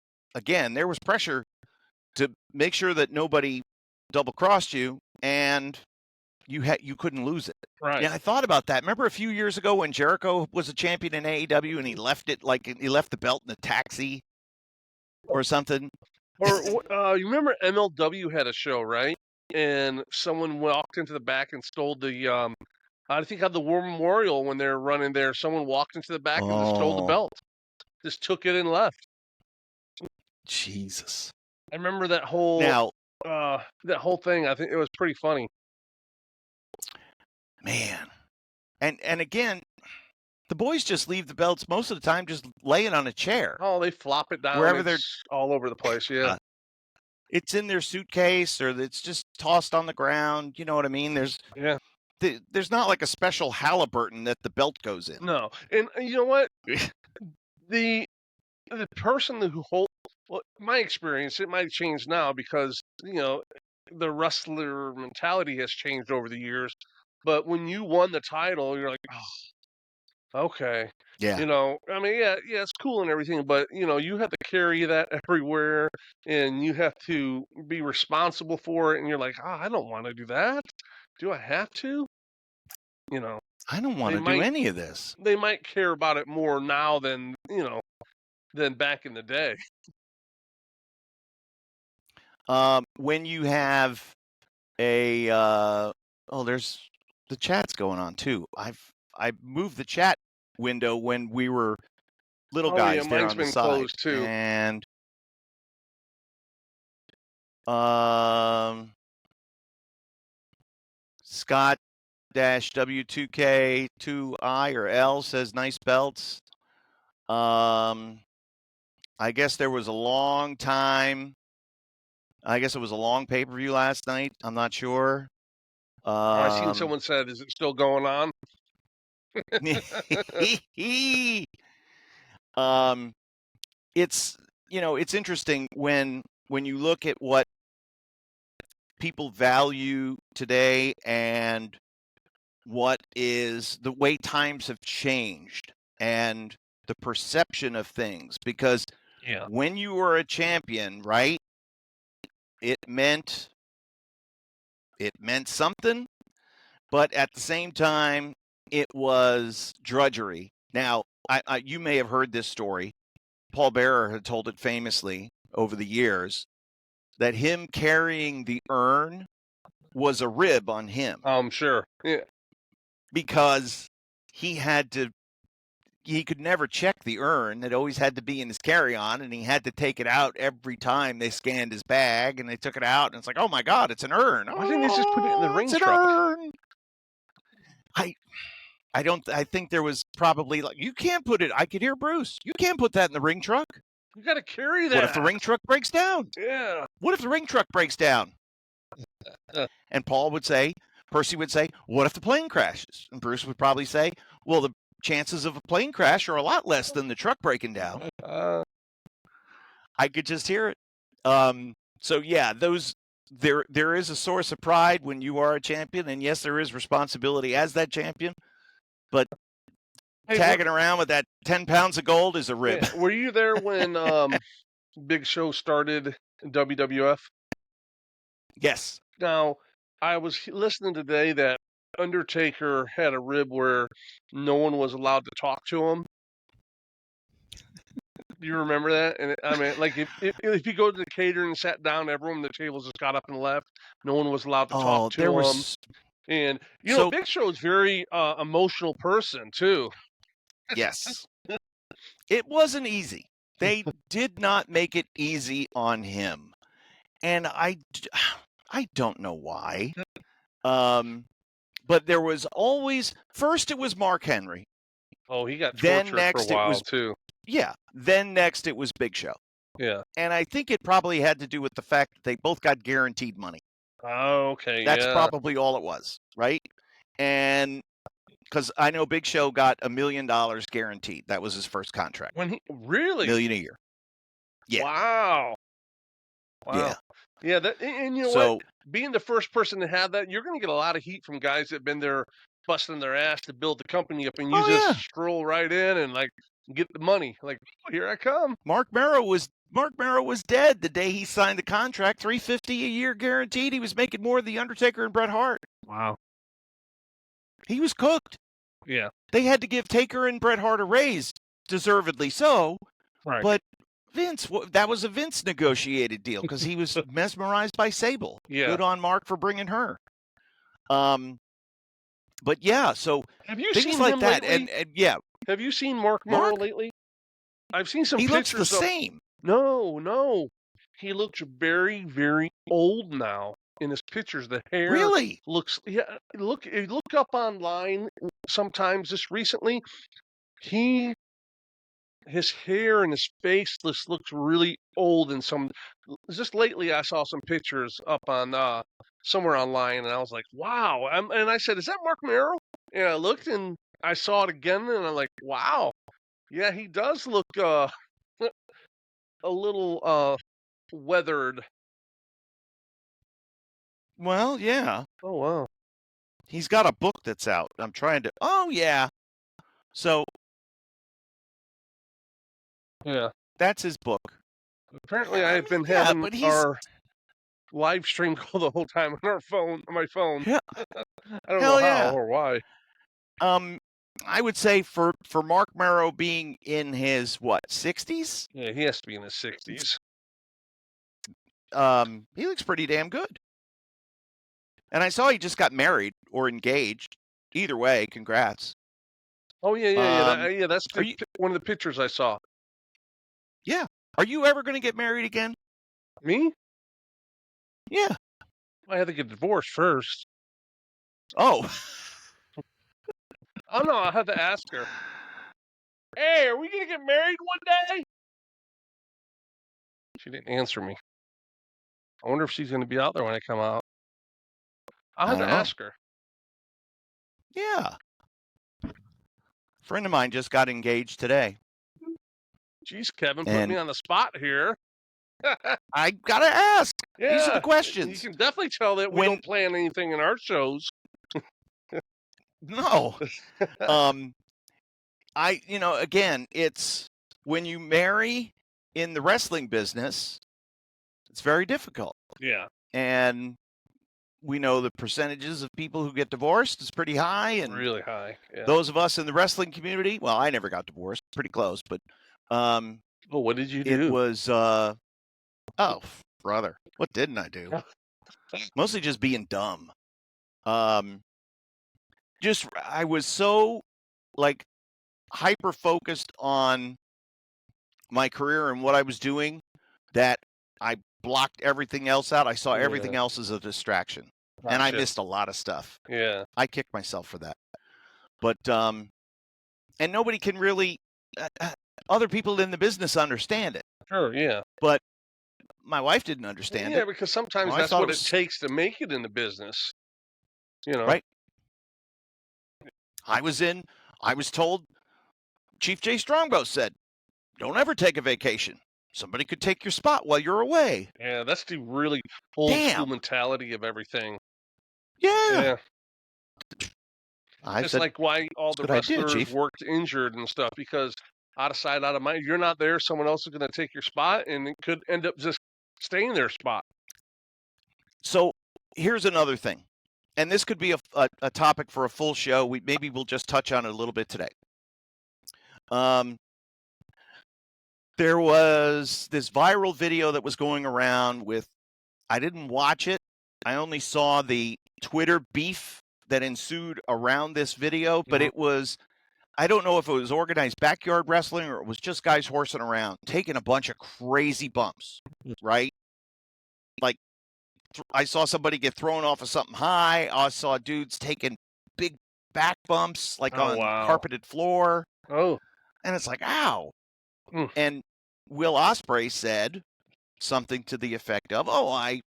pressure to make sure that nobody double-crossed you, and you couldn't lose it. Right. Yeah, I thought about that. Remember a few years ago when Jericho was a champion in AEW and he left the belt in a taxi or something? Or you remember MLW had a show, right? And someone walked into the back and stole the I think on the War Memorial when they're running there, someone walked into the back and just stole the belt. Just took it and left. Jesus. I remember that whole thing. I think it was pretty funny. Man. And again, the boys just leave the belts most of the time just laying on a chair. Oh, they flop it down wherever they're all over the place, yeah. It's in their suitcase or it's just tossed on the ground, you know what I mean? There's not like a special Halliburton that the belt goes in. No. And you know what? the person who holds, well, my experience, it might change now because, the wrestler mentality has changed over the years. But when you won the title, you're like, oh, okay. Yeah. I mean, yeah, it's cool and everything, but, you have to carry that everywhere and you have to be responsible for it. And you're like, I don't want to do that. Do I have to? I don't want to do any of this. They might care about it more now than, than back in the day. When you have there's the chat's going on too. I moved the chat window when we were little guys there on the side. Closed too. And Scott W2K2I or L says nice belts. I guess there was a long time. I guess it was a long pay-per-view last night. I'm not sure. I seen someone said, "Is it still going on?" It's it's interesting when you look at what people value today and what is the way times have changed and the perception of things, because when you were a champion, right, it meant something, but at the same time it was drudgery. Now, you may have heard this story. Paul Bearer had told it famously over the years that him carrying the urn was a rib on him. I'm sure. Yeah. Because he could never check the urn. It always had to be in his carry-on, and he had to take it out every time they scanned his bag, and they took it out, and it's like, oh my God, it's an urn. Why didn't they just put it in the ring it's truck? An urn. I think there was probably like, you can't put it. I could hear Bruce. You can't put that in the ring truck. You got to carry that. What if the ring truck breaks down? Yeah. What if the ring truck breaks down? And Percy would say, what if the plane crashes? And Bruce would probably say, well, the chances of a plane crash are a lot less than the truck breaking down. I could just hear it. So yeah, there is a source of pride when you are a champion, and yes, there is responsibility as that champion. But tagging around with that 10 pounds of gold is a rib. Yeah. Were you there when Big Show started WWF? Yes. Now, I was listening today that Undertaker had a rib where no one was allowed to talk to him. Do you remember that? And I mean, like if you go to the catering and sat down, everyone at the tables just got up and left. No one was allowed to talk to him. And Big Show's very emotional person too. Yes. It wasn't easy. They did not make it easy on him. And I don't know why. But there was always, first it was Mark Henry. Oh, he got tortured for a while too. Yeah. Then next it was Big Show. Yeah. And I think it probably had to do with the fact that they both got guaranteed money. Oh, okay. That's probably all it was, right? And because I know Big Show got $1 million guaranteed. That was his first contract. Really? $1 million a year. Yeah. Wow. Yeah. Yeah. And you know what? Being the first person to have that, you're going to get a lot of heat from guys that've been there busting their ass to build the company up, and you just stroll right in and like get the money. Like, here I come. Mark Merrow was dead the day he signed the contract. $350 a year guaranteed. He was making more than the Undertaker and Bret Hart. Wow. He was cooked. Yeah. They had to give Taker and Bret Hart a raise, deservedly so. Right. But Vince, that was a Vince negotiated deal because he was mesmerized by Sable. Yeah. Good on Mark for bringing her. But yeah, so have you things seen like him that, lately? and yeah. Have you seen Mark Morrow lately? I've seen some pictures. He looks the same. No. He looks very, very old now in his pictures. The hair really looks. Yeah, look up online sometimes. Just recently, his hair and his face looks really old. And just lately, I saw some pictures up on somewhere online, and I was like, wow. And I said, is that Mark Merrow? And I looked and I saw it again, and I'm like, wow. Yeah, he does look a little weathered. Well, yeah. Oh, wow. He's got a book that's out. I'm trying to. Oh, yeah. So. Yeah. That's his book. Apparently, I've been having our live stream go the whole time on my phone. Yeah. I don't know how or why. I would say for Mark Merrow being in his 60s? Yeah, he has to be in his 60s. He looks pretty damn good. And I saw he just got married or engaged. Either way, congrats. Oh yeah. That's one of the pictures I saw. Yeah. Are you ever going to get married again? Me? Yeah. I had to get divorced first. Oh. Oh no, I had to ask her. Hey, are we gonna get married one day? She didn't answer me. I wonder if she's gonna be out there when I come out. I'll I have don't to know. ask her. Yeah. A friend of mine just got engaged today. Jeez, Kevin, put And me on the spot here. I gotta ask. These are the Yeah, you questions. can definitely tell that we don't plan anything in our shows. No. Again, it's when you marry in the wrestling business, it's very difficult. Yeah. And we know the percentages of people who get divorced is pretty high. And really high. Yeah. those of us in the wrestling community, well, I never got divorced, pretty close, but well, what did you do? It was oh, brother. What didn't I do? Mostly just being dumb. I was so like hyper focused on my career and what I was doing that I blocked everything else out. I saw everything else as a distraction. Gotcha. And I missed a lot of stuff. Yeah. I kicked myself for that. But and nobody can really other people in the business understand it. Sure, yeah. But my wife didn't understand it. Yeah, because sometimes that's what it takes to make it in the business. You know. Right. I was told Chief Jay Strongbow said, don't ever take a vacation. Somebody could take your spot while you're away. Yeah, that's the really old school mentality of everything. Yeah. It's like why all the wrestlers worked injured and stuff, because out of sight, out of mind. You're not there, someone else is going to take your spot, and it could end up just staying their spot. So here's another thing, and this could be a topic for a full show. We'll just touch on it a little bit today. There was this viral video that was going around with, I didn't watch it. I only saw the Twitter beef that ensued around this video, but it was, I don't know if it was organized backyard wrestling or it was just guys horsing around, taking a bunch of crazy bumps, right? Like, I saw somebody get thrown off of something high. I saw dudes taking big back bumps, like on carpeted floor. Oh. And it's like, ow. And Will Ospreay said something to the effect of, oh, I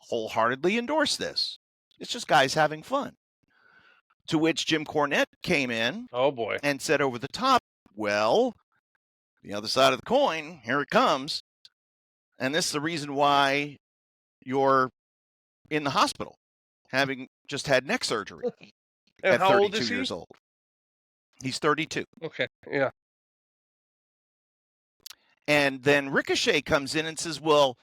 wholeheartedly endorse this. It's just guys having fun. To which Jim Cornette came in and said over the top, well, the other side of the coin, here it comes. And this is the reason why you're in the hospital, having just had neck surgery at 32 years old. He's 32. Okay, yeah. And then Ricochet comes in and says, well,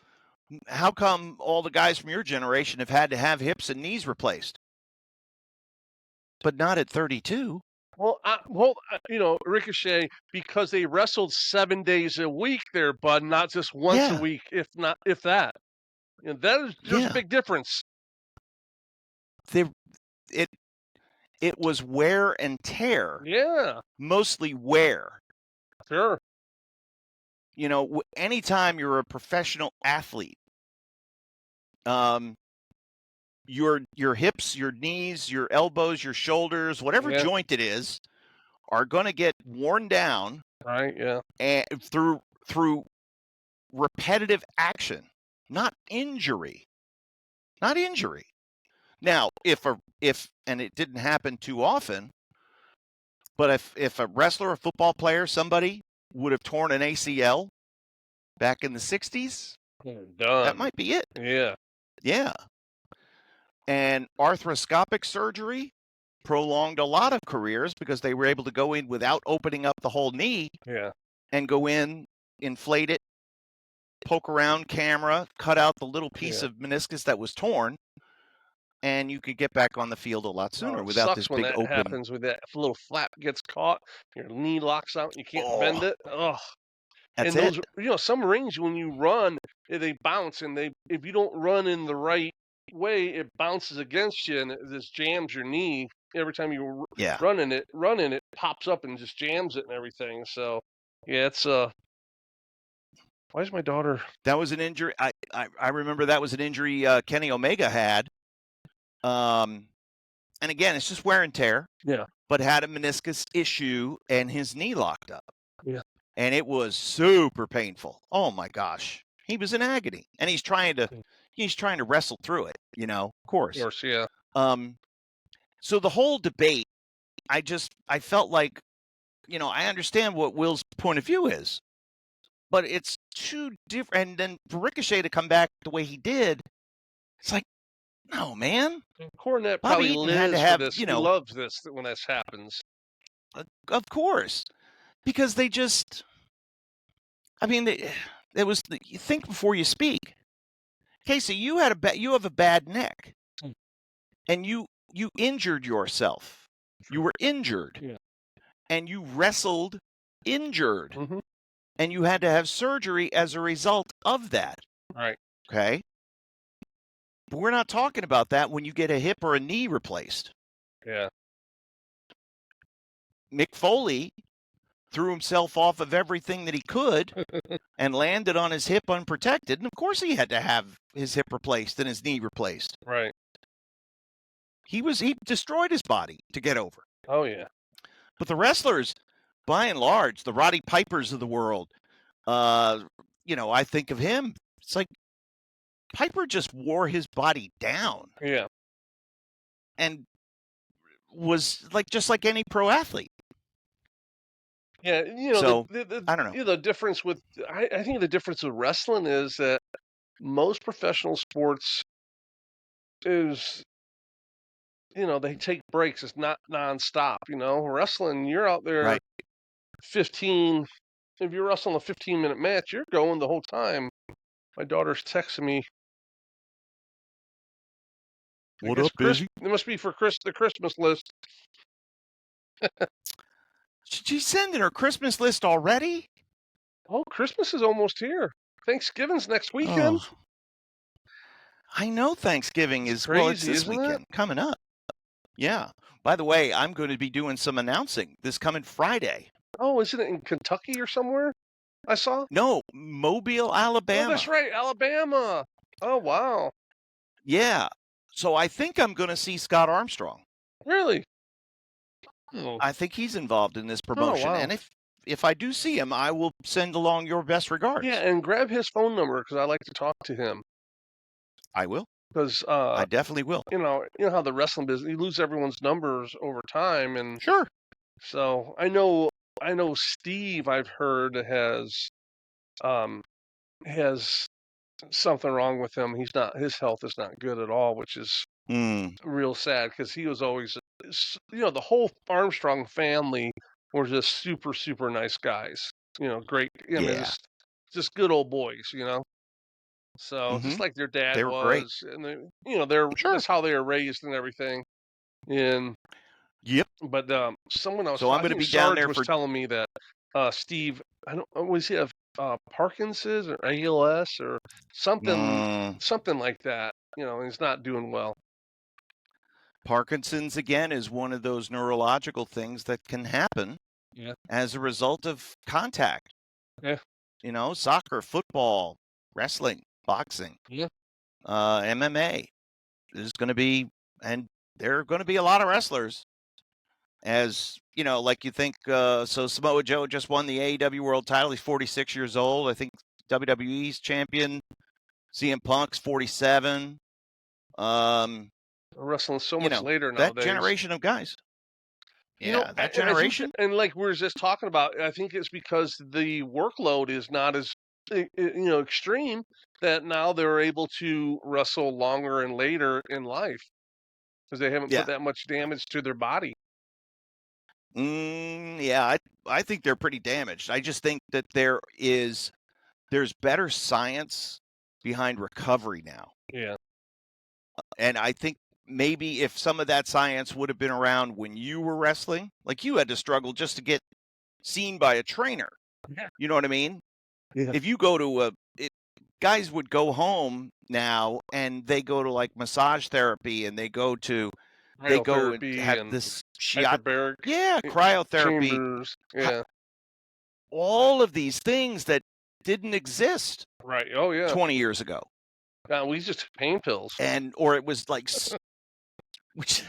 how come all the guys from your generation have had to have hips and knees replaced? But not at 32. Well, Ricochet, because they wrestled 7 days a week there, bud, not just once a week, if that. And there's a big difference. It was wear and tear. Yeah. Mostly wear. Sure. You know, anytime you're a professional athlete, your hips, your knees, your elbows, your shoulders, whatever joint it is, are going to get worn down. Right, yeah. And through repetitive action, not injury. Not injury. Now, if and it didn't happen too often, but if a wrestler, a football player, somebody would have torn an ACL back in the 60s, that might be it. Yeah. Yeah. And arthroscopic surgery prolonged a lot of careers because they were able to go in without opening up the whole knee. Yeah. And go in, inflate it, poke around camera, cut out the little piece of meniscus that was torn, and you could get back on the field a lot sooner without this big open. When that happens, with that little flap gets caught, your knee locks out, and you can't bend it. Oh. That's and those, some rings, when you run, they bounce, and if you don't run in the right way, it bounces against you, and it just jams your knee every time you run in it pops up and just jams it and everything. So, yeah, it's Why is my daughter? That was an injury. I remember that was an injury Kenny Omega had. And again, it's just wear and tear. Yeah. But had a meniscus issue and his knee locked up. Yeah. And it was super painful. Oh my gosh. He was in agony. And he's trying to wrestle through it, of course. Of course, yeah. So the whole debate, I felt like, I understand what Will's point of view is, but it's too different. And then for Ricochet to come back the way he did, it's like, no, man. Cornette Bobby probably Eaton lives had to have, for this. He loves this when this happens. Of course, because they just, it was, you think before you speak. Casey, you have a bad neck, and you injured yourself. You were injured, yeah. And you wrestled injured, mm-hmm. And you had to have surgery as a result of that. Right. Okay. But we're not talking about that when you get a hip or a knee replaced. Yeah. Mick Foley threw himself off of everything that he could and landed on his hip unprotected. And of course he had to have his hip replaced and his knee replaced. Right. He destroyed his body to get over. Oh, yeah. But the wrestlers, by and large, the Roddy Pipers of the world, I think of him. It's like Piper just wore his body down. Yeah. And was just like any pro athlete. Yeah, so, I don't know. The difference with I think the difference with wrestling is that most professional sports is, they take breaks. It's not nonstop. Wrestling, you're out there right. 15. If you're wrestling a 15-minute match, you're going the whole time. My daughter's texting me. What up, busy? It must be for the Christmas list. She's sending her Christmas list already? Oh, Christmas is almost here. Thanksgiving's next weekend. Oh. I know Thanksgiving is crazy, it's this weekend coming up. Yeah. By the way, I'm going to be doing some announcing this coming Friday. Oh, isn't it in Kentucky or somewhere? I saw? No, Mobile, Alabama. Oh, that's right, Alabama. Oh, wow. Yeah. So I think I'm going to see Scott Armstrong. Really? Oh. I think he's involved in this promotion. Oh, wow. And if I do see him, I will send along your best regards. Yeah, and grab his phone number because I like to talk to him. I will. Because I definitely will. You know how the wrestling business, you lose everyone's numbers over time, and sure. So I know Steve. I've heard has something wrong with him. His health is not good at all, which is real sad because he was always, the whole Armstrong family were just super, super nice guys. Great. Just good old boys. So just like their dad were was, great. and that's how they were raised and everything. And yep. But someone else. So I'm going to be down there was telling me that Steve, I don't, was he have Parkinson's or ALS or something like that. He's not doing well. Parkinson's again is one of those neurological things that can happen as a result of contact. Yeah. Soccer, football, wrestling, boxing, MMA. There's going to be, and there are going to be a lot of wrestlers. As like you think, so Samoa Joe just won the AEW World Title. He's 46 years old. I think WWE's champion. CM Punk's 47. Wrestling so much later nowadays. That generation of guys. Yeah, that generation. And like we were just talking about, I think it's because the workload is not as extreme that now they're able to wrestle longer and later in life because they haven't put that much damage to their body. Yeah, I think they're pretty damaged. I just think that there's better science behind recovery now. Yeah. And I think maybe if some of that science would have been around when you were wrestling, like you had to struggle just to get seen by a trainer. Yeah. You know what I mean? Yeah. If you go to guys would go home now and they go to like massage therapy and they go and have this hyperbaric, cryotherapy, chambers, all of these things that didn't exist Right. Oh, yeah. 20 years ago. We just took pain pills. Or it was like, which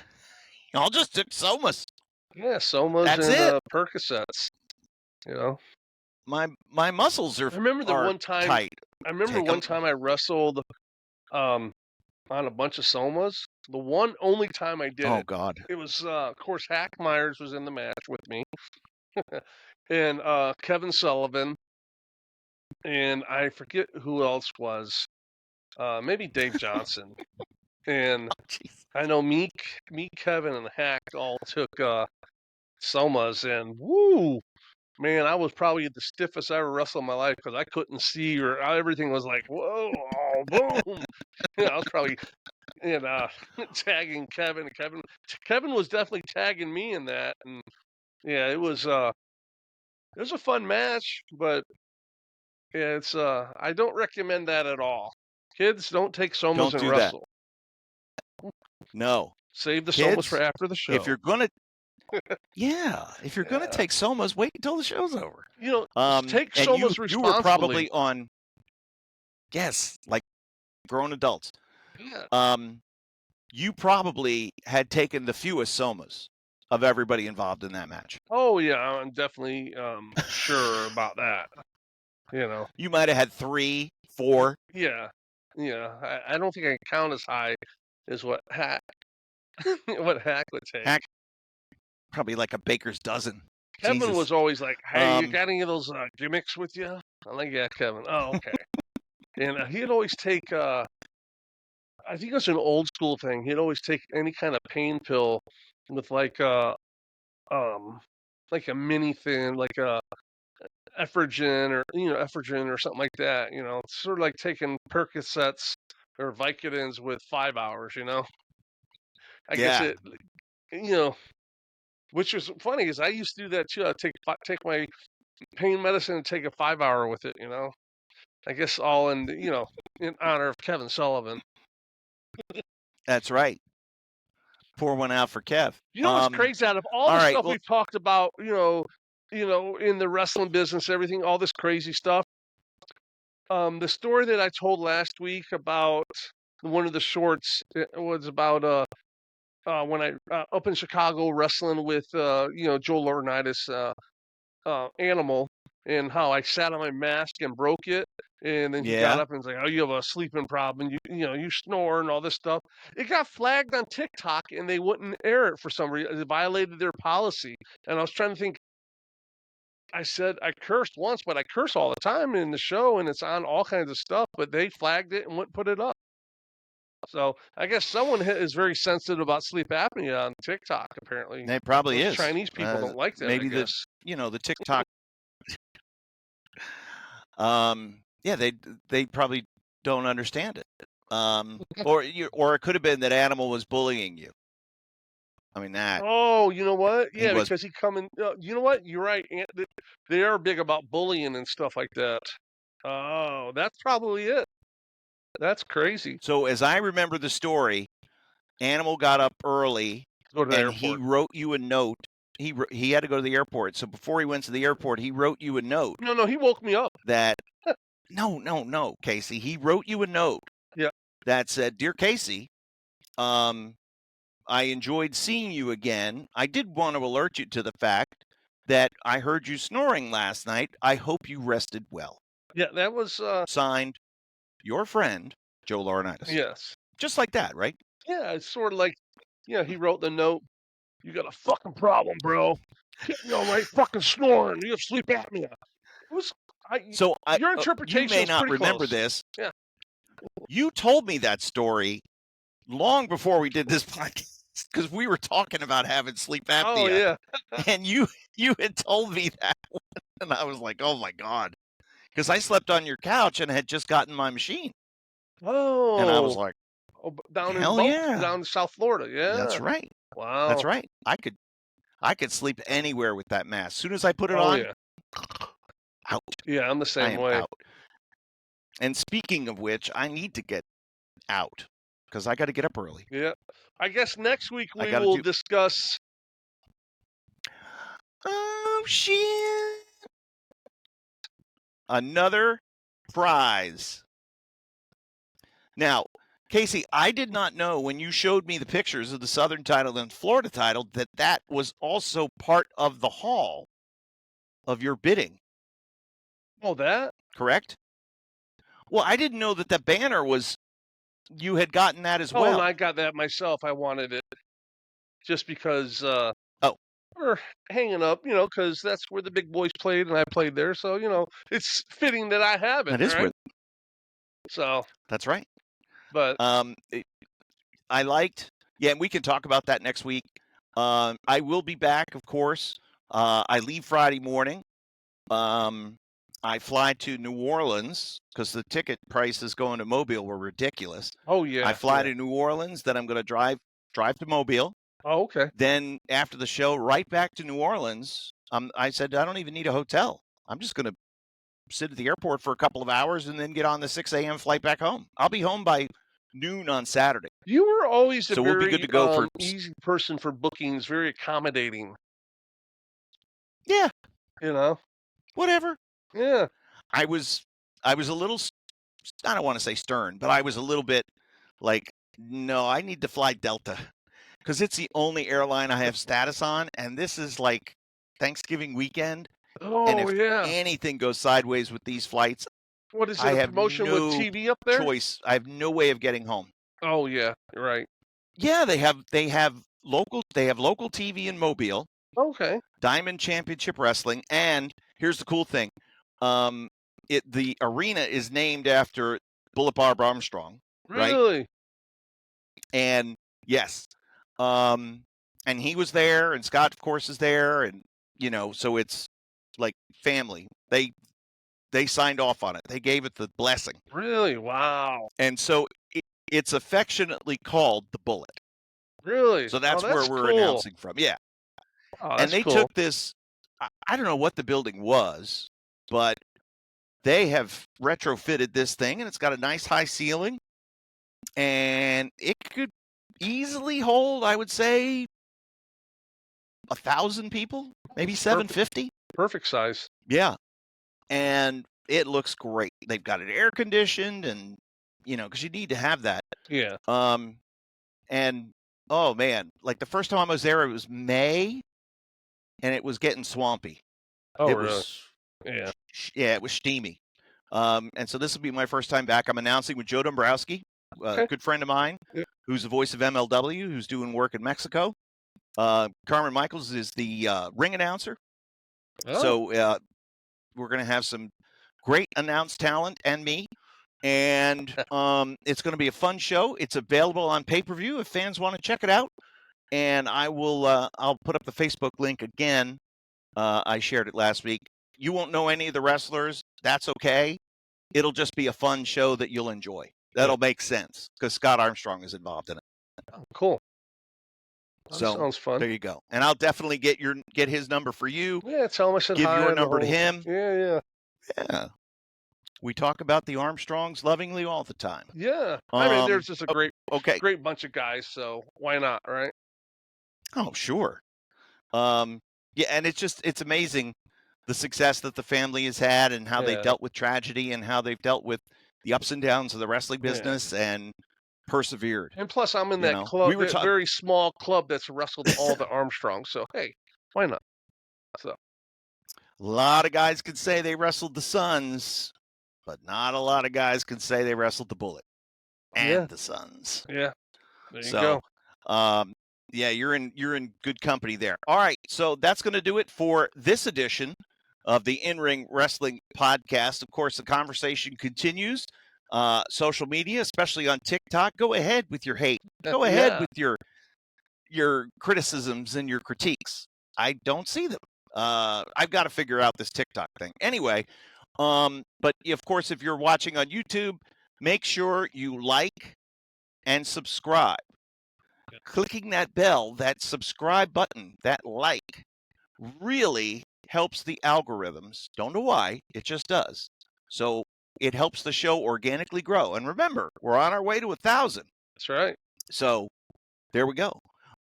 y'all just took Somas. Yeah, Somas That's and it. Percocets. You know, my muscles are. I remember the one time. Tight. I remember one time I wrestled, on a bunch of Somas. The only time I did it. Oh God. It was, of course, Hack Myers was in the match with me, and Kevin Sullivan, and I forget who else was. Maybe Dave Johnson. And I know me, Kevin, and Hack all took Somas, and woo, man, I was probably the stiffest I ever wrestled in my life because I couldn't see, or everything was like, whoa, oh, boom. I was probably tagging Kevin. Kevin was definitely tagging me in that, and yeah, it was a fun match, but yeah, it's I don't recommend that at all. Kids, don't take Somas and wrestle. That. No. Save the Kids, Somas for after the show. If you're gonna take Somas, wait until the show's over. Take Somas responsibly. You were probably on, like grown adults. Yeah. You probably had taken the fewest Somas of everybody involved in that match. Oh yeah, I'm definitely sure about that. You might have had 3, 4. Yeah. I don't think I can count as high as what Hack would take. Hack, probably like a baker's dozen. Kevin Jesus. was always like, "Hey, you got any of those gimmicks with you?" I'm like, "Yeah, Kevin." Oh, okay. And he'd always take. I think it was an old school thing. He'd always take any kind of pain pill with like a mini thing, like a Ephedrine or something like that. It's sort of like taking Percocets or Vicodins with 5 hours. I guess it. Which was funny is I used to do that too. I take my pain medicine and take a 5 hour with it. I guess all in in honor of Kevin Sullivan. That's right. Pour one out for Kev. What's crazy? Out of all the stuff we've talked about, in the wrestling business, everything, all this crazy stuff. The story that I told last week about one of the shorts, it was about when I up in Chicago wrestling with Joe Laurinaitis, Animal, and how I sat on my mask and broke it, and then he got up and was like, "Oh, you have a sleeping problem, you snore and all this stuff." It got flagged on TikTok, and they wouldn't air it for some reason. It violated their policy, and I was trying to think. I said I cursed once, but I curse all the time in the show, and it's on all kinds of stuff. But they flagged it and wouldn't put it up. So I guess someone is very sensitive about sleep apnea on TikTok. Apparently, they probably is. Chinese people don't like that. Maybe the TikTok. They probably don't understand it. Or it could have been that Animal was bullying you. I mean that. Oh, you know what? Yeah, because he coming. You know what? You're right. They are big about bullying and stuff like that. Oh, that's probably it. That's crazy. So as I remember the story, Animal got up early and he wrote you a note. He had to go to the airport. So before he went to the airport, he wrote you a note. No, he woke me up. That no, Casey. He wrote you a note. Yeah. That said, "Dear Casey, I enjoyed seeing you again. I did want to alert you to the fact that I heard you snoring last night. I hope you rested well." Yeah, that was signed, your friend, Joe Laurinaitis. Yes. Just like that, right? Yeah, it's sort of like, he wrote the note. "You got a fucking problem, bro. Right, fucking snoring. You have sleep apnea." It was. Your interpretation. You may not remember close. this. Yeah. You told me that story long before we did this podcast because we were talking about having sleep apnea. Oh yeah. And you had told me that one, and I was like, oh my God, because I slept on your couch and had just gotten my machine. Oh. And I was like, down in South Florida. Yeah. That's right. Wow. That's right. I could sleep anywhere with that mask. As soon as I put it on, out. Yeah, I'm the same way. Out. And speaking of which, I need to get out because I got to get up early. Yeah. I guess next week we will discuss. Oh shit! Another prize. Now, Casey, I did not know when you showed me the pictures of the Southern title and Florida title that was also part of the haul of your bidding. Oh, that? Correct? Well, I didn't know that banner was, you had gotten that as well. Oh, and I got that myself. I wanted it just because we're hanging up, because that's where the big boys played and I played there. So, it's fitting that I have it. That is right? where. So. That's right. But. I liked, and we can talk about that next week. I will be back, of course. I leave Friday morning. I fly to New Orleans because the ticket prices going to Mobile were ridiculous. Oh, yeah. I fly to New Orleans, then I'm going to drive to Mobile. Oh, okay. Then after the show, right back to New Orleans. I said, I don't even need a hotel. I'm just going to sit at the airport for a couple of hours and then get on the 6 a.m. flight back home. I'll be home by noon on Saturday. You were always so we'll be good to go for easy person for bookings, very accommodating. Yeah. Whatever. Yeah. I was a little, I don't want to say stern, but I was a little bit like, no, I need to fly Delta because it's the only airline I have status on. And this is like Thanksgiving weekend. Oh, and if anything goes sideways with these flights, what is it? A promotion with TV up there? Choice. I have no way of getting home. Oh yeah, you're right. Yeah, they have local TV in Mobile. Okay. Diamond Championship Wrestling, and here's the cool thing. The arena is named after Bullet Barb Armstrong. Really? Right? And yes. And he was there, and Scott, of course, is there, and so it's like family. They signed off on it. They gave it the blessing. Really? Wow. And so it's affectionately called the Bullet. Really? So that's where we're cool. announcing from. Yeah. Oh, and they cool. took this, I don't know what the building was, but they have retrofitted this thing, and it's got a nice high ceiling, and it could easily hold, I would say, 1,000 people, maybe 750. Perfect size. Yeah. And it looks great. They've got it air conditioned, and because you need to have that. Yeah. And oh man, like the first time I was there, it was May, and it was getting swampy. Oh, it really? was. Yeah. Yeah, it was steamy. And so this will be my first time back. I'm announcing with Joe Dombrowski, a good friend of mine, who's the voice of MLW, who's doing work in Mexico. Carmen Michaels is the ring announcer. Oh. So we're going to have some great announced talent and me. And it's going to be a fun show. It's available on pay-per-view if fans want to check it out. And I will I'll put up the Facebook link again. I shared it last week. You won't know any of the wrestlers. That's okay. It'll just be a fun show that you'll enjoy. That'll make sense because Scott Armstrong is involved in it. Oh, cool. That so sounds fun. There you go. And I'll definitely get his number for you. Yeah, tell him I said give hi. Give your number to him. Yeah. We talk about the Armstrongs lovingly all the time. Yeah. I mean, there's just a great bunch of guys, so why not, right? Oh, sure. Yeah, and it's amazing the success that the family has had and how they've dealt with tragedy and how they've dealt with the ups and downs of the wrestling business and persevered. And plus, I'm in that club, very small club that's wrestled all the Armstrongs. So, hey, why not? So, a lot of guys can say they wrestled the Sons, but not a lot of guys can say they wrestled the Bullet and the Sons. Yeah, there you go. Yeah, you're in good company there. All right, so that's going to do it for this edition of the In-Ring Wrestling Podcast. Of course, the conversation continues. Social media, especially on TikTok, go ahead with your hate. Go ahead with your criticisms and your critiques. I don't see them. I've got to figure out this TikTok thing. Anyway, but of course, if you're watching on YouTube, make sure you like and subscribe. Clicking that bell, that subscribe button, that like, really helps the algorithms. Don't know why, it just does. So it helps the show organically grow. And remember, we're on our way to 1,000. That's right. So there we go.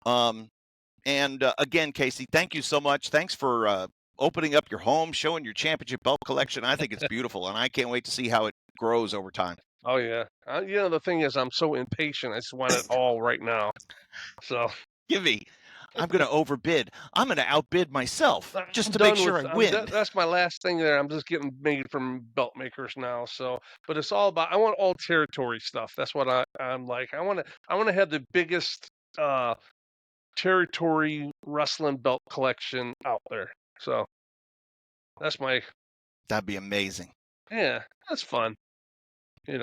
And again, Casey, thank you so much. Thanks for opening up your home, showing your championship belt collection. I think it's beautiful, and I can't wait to see how it grows over time. Oh yeah. The thing is, I'm so impatient. I just want it all right now. So Give me. I'm going to overbid. I'm going to outbid myself just I'm to make done sure with. I win. That's my last thing there. I'm just getting made from belt makers now. So, but it's all about. I want all territory stuff. That's what I'm like. I want to have the biggest territory wrestling belt collection out there. So that's my. That'd be amazing. Yeah, that's fun. It's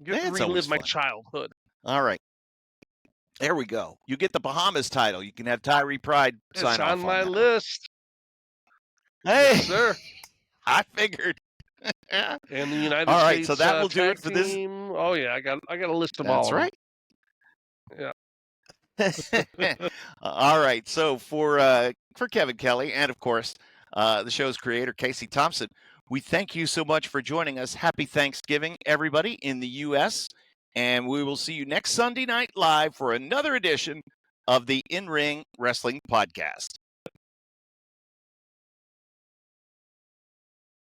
always relive my fun. childhood. All right. There we go. You get the Bahamas title. You can have Tyree Pride sign It's off on my that list. Hey, Yes, sir. I figured. And the United all right, States so that will do tag it for this. team. Oh yeah, I got a list of That's all of right. them. Yeah. All right. So for Kevin Kelly and of course the show's creator Casey Thompson, we thank you so much for joining us. Happy Thanksgiving, everybody in the U.S. And we will see you next Sunday night live for another edition of the In Ring Wrestling Podcast.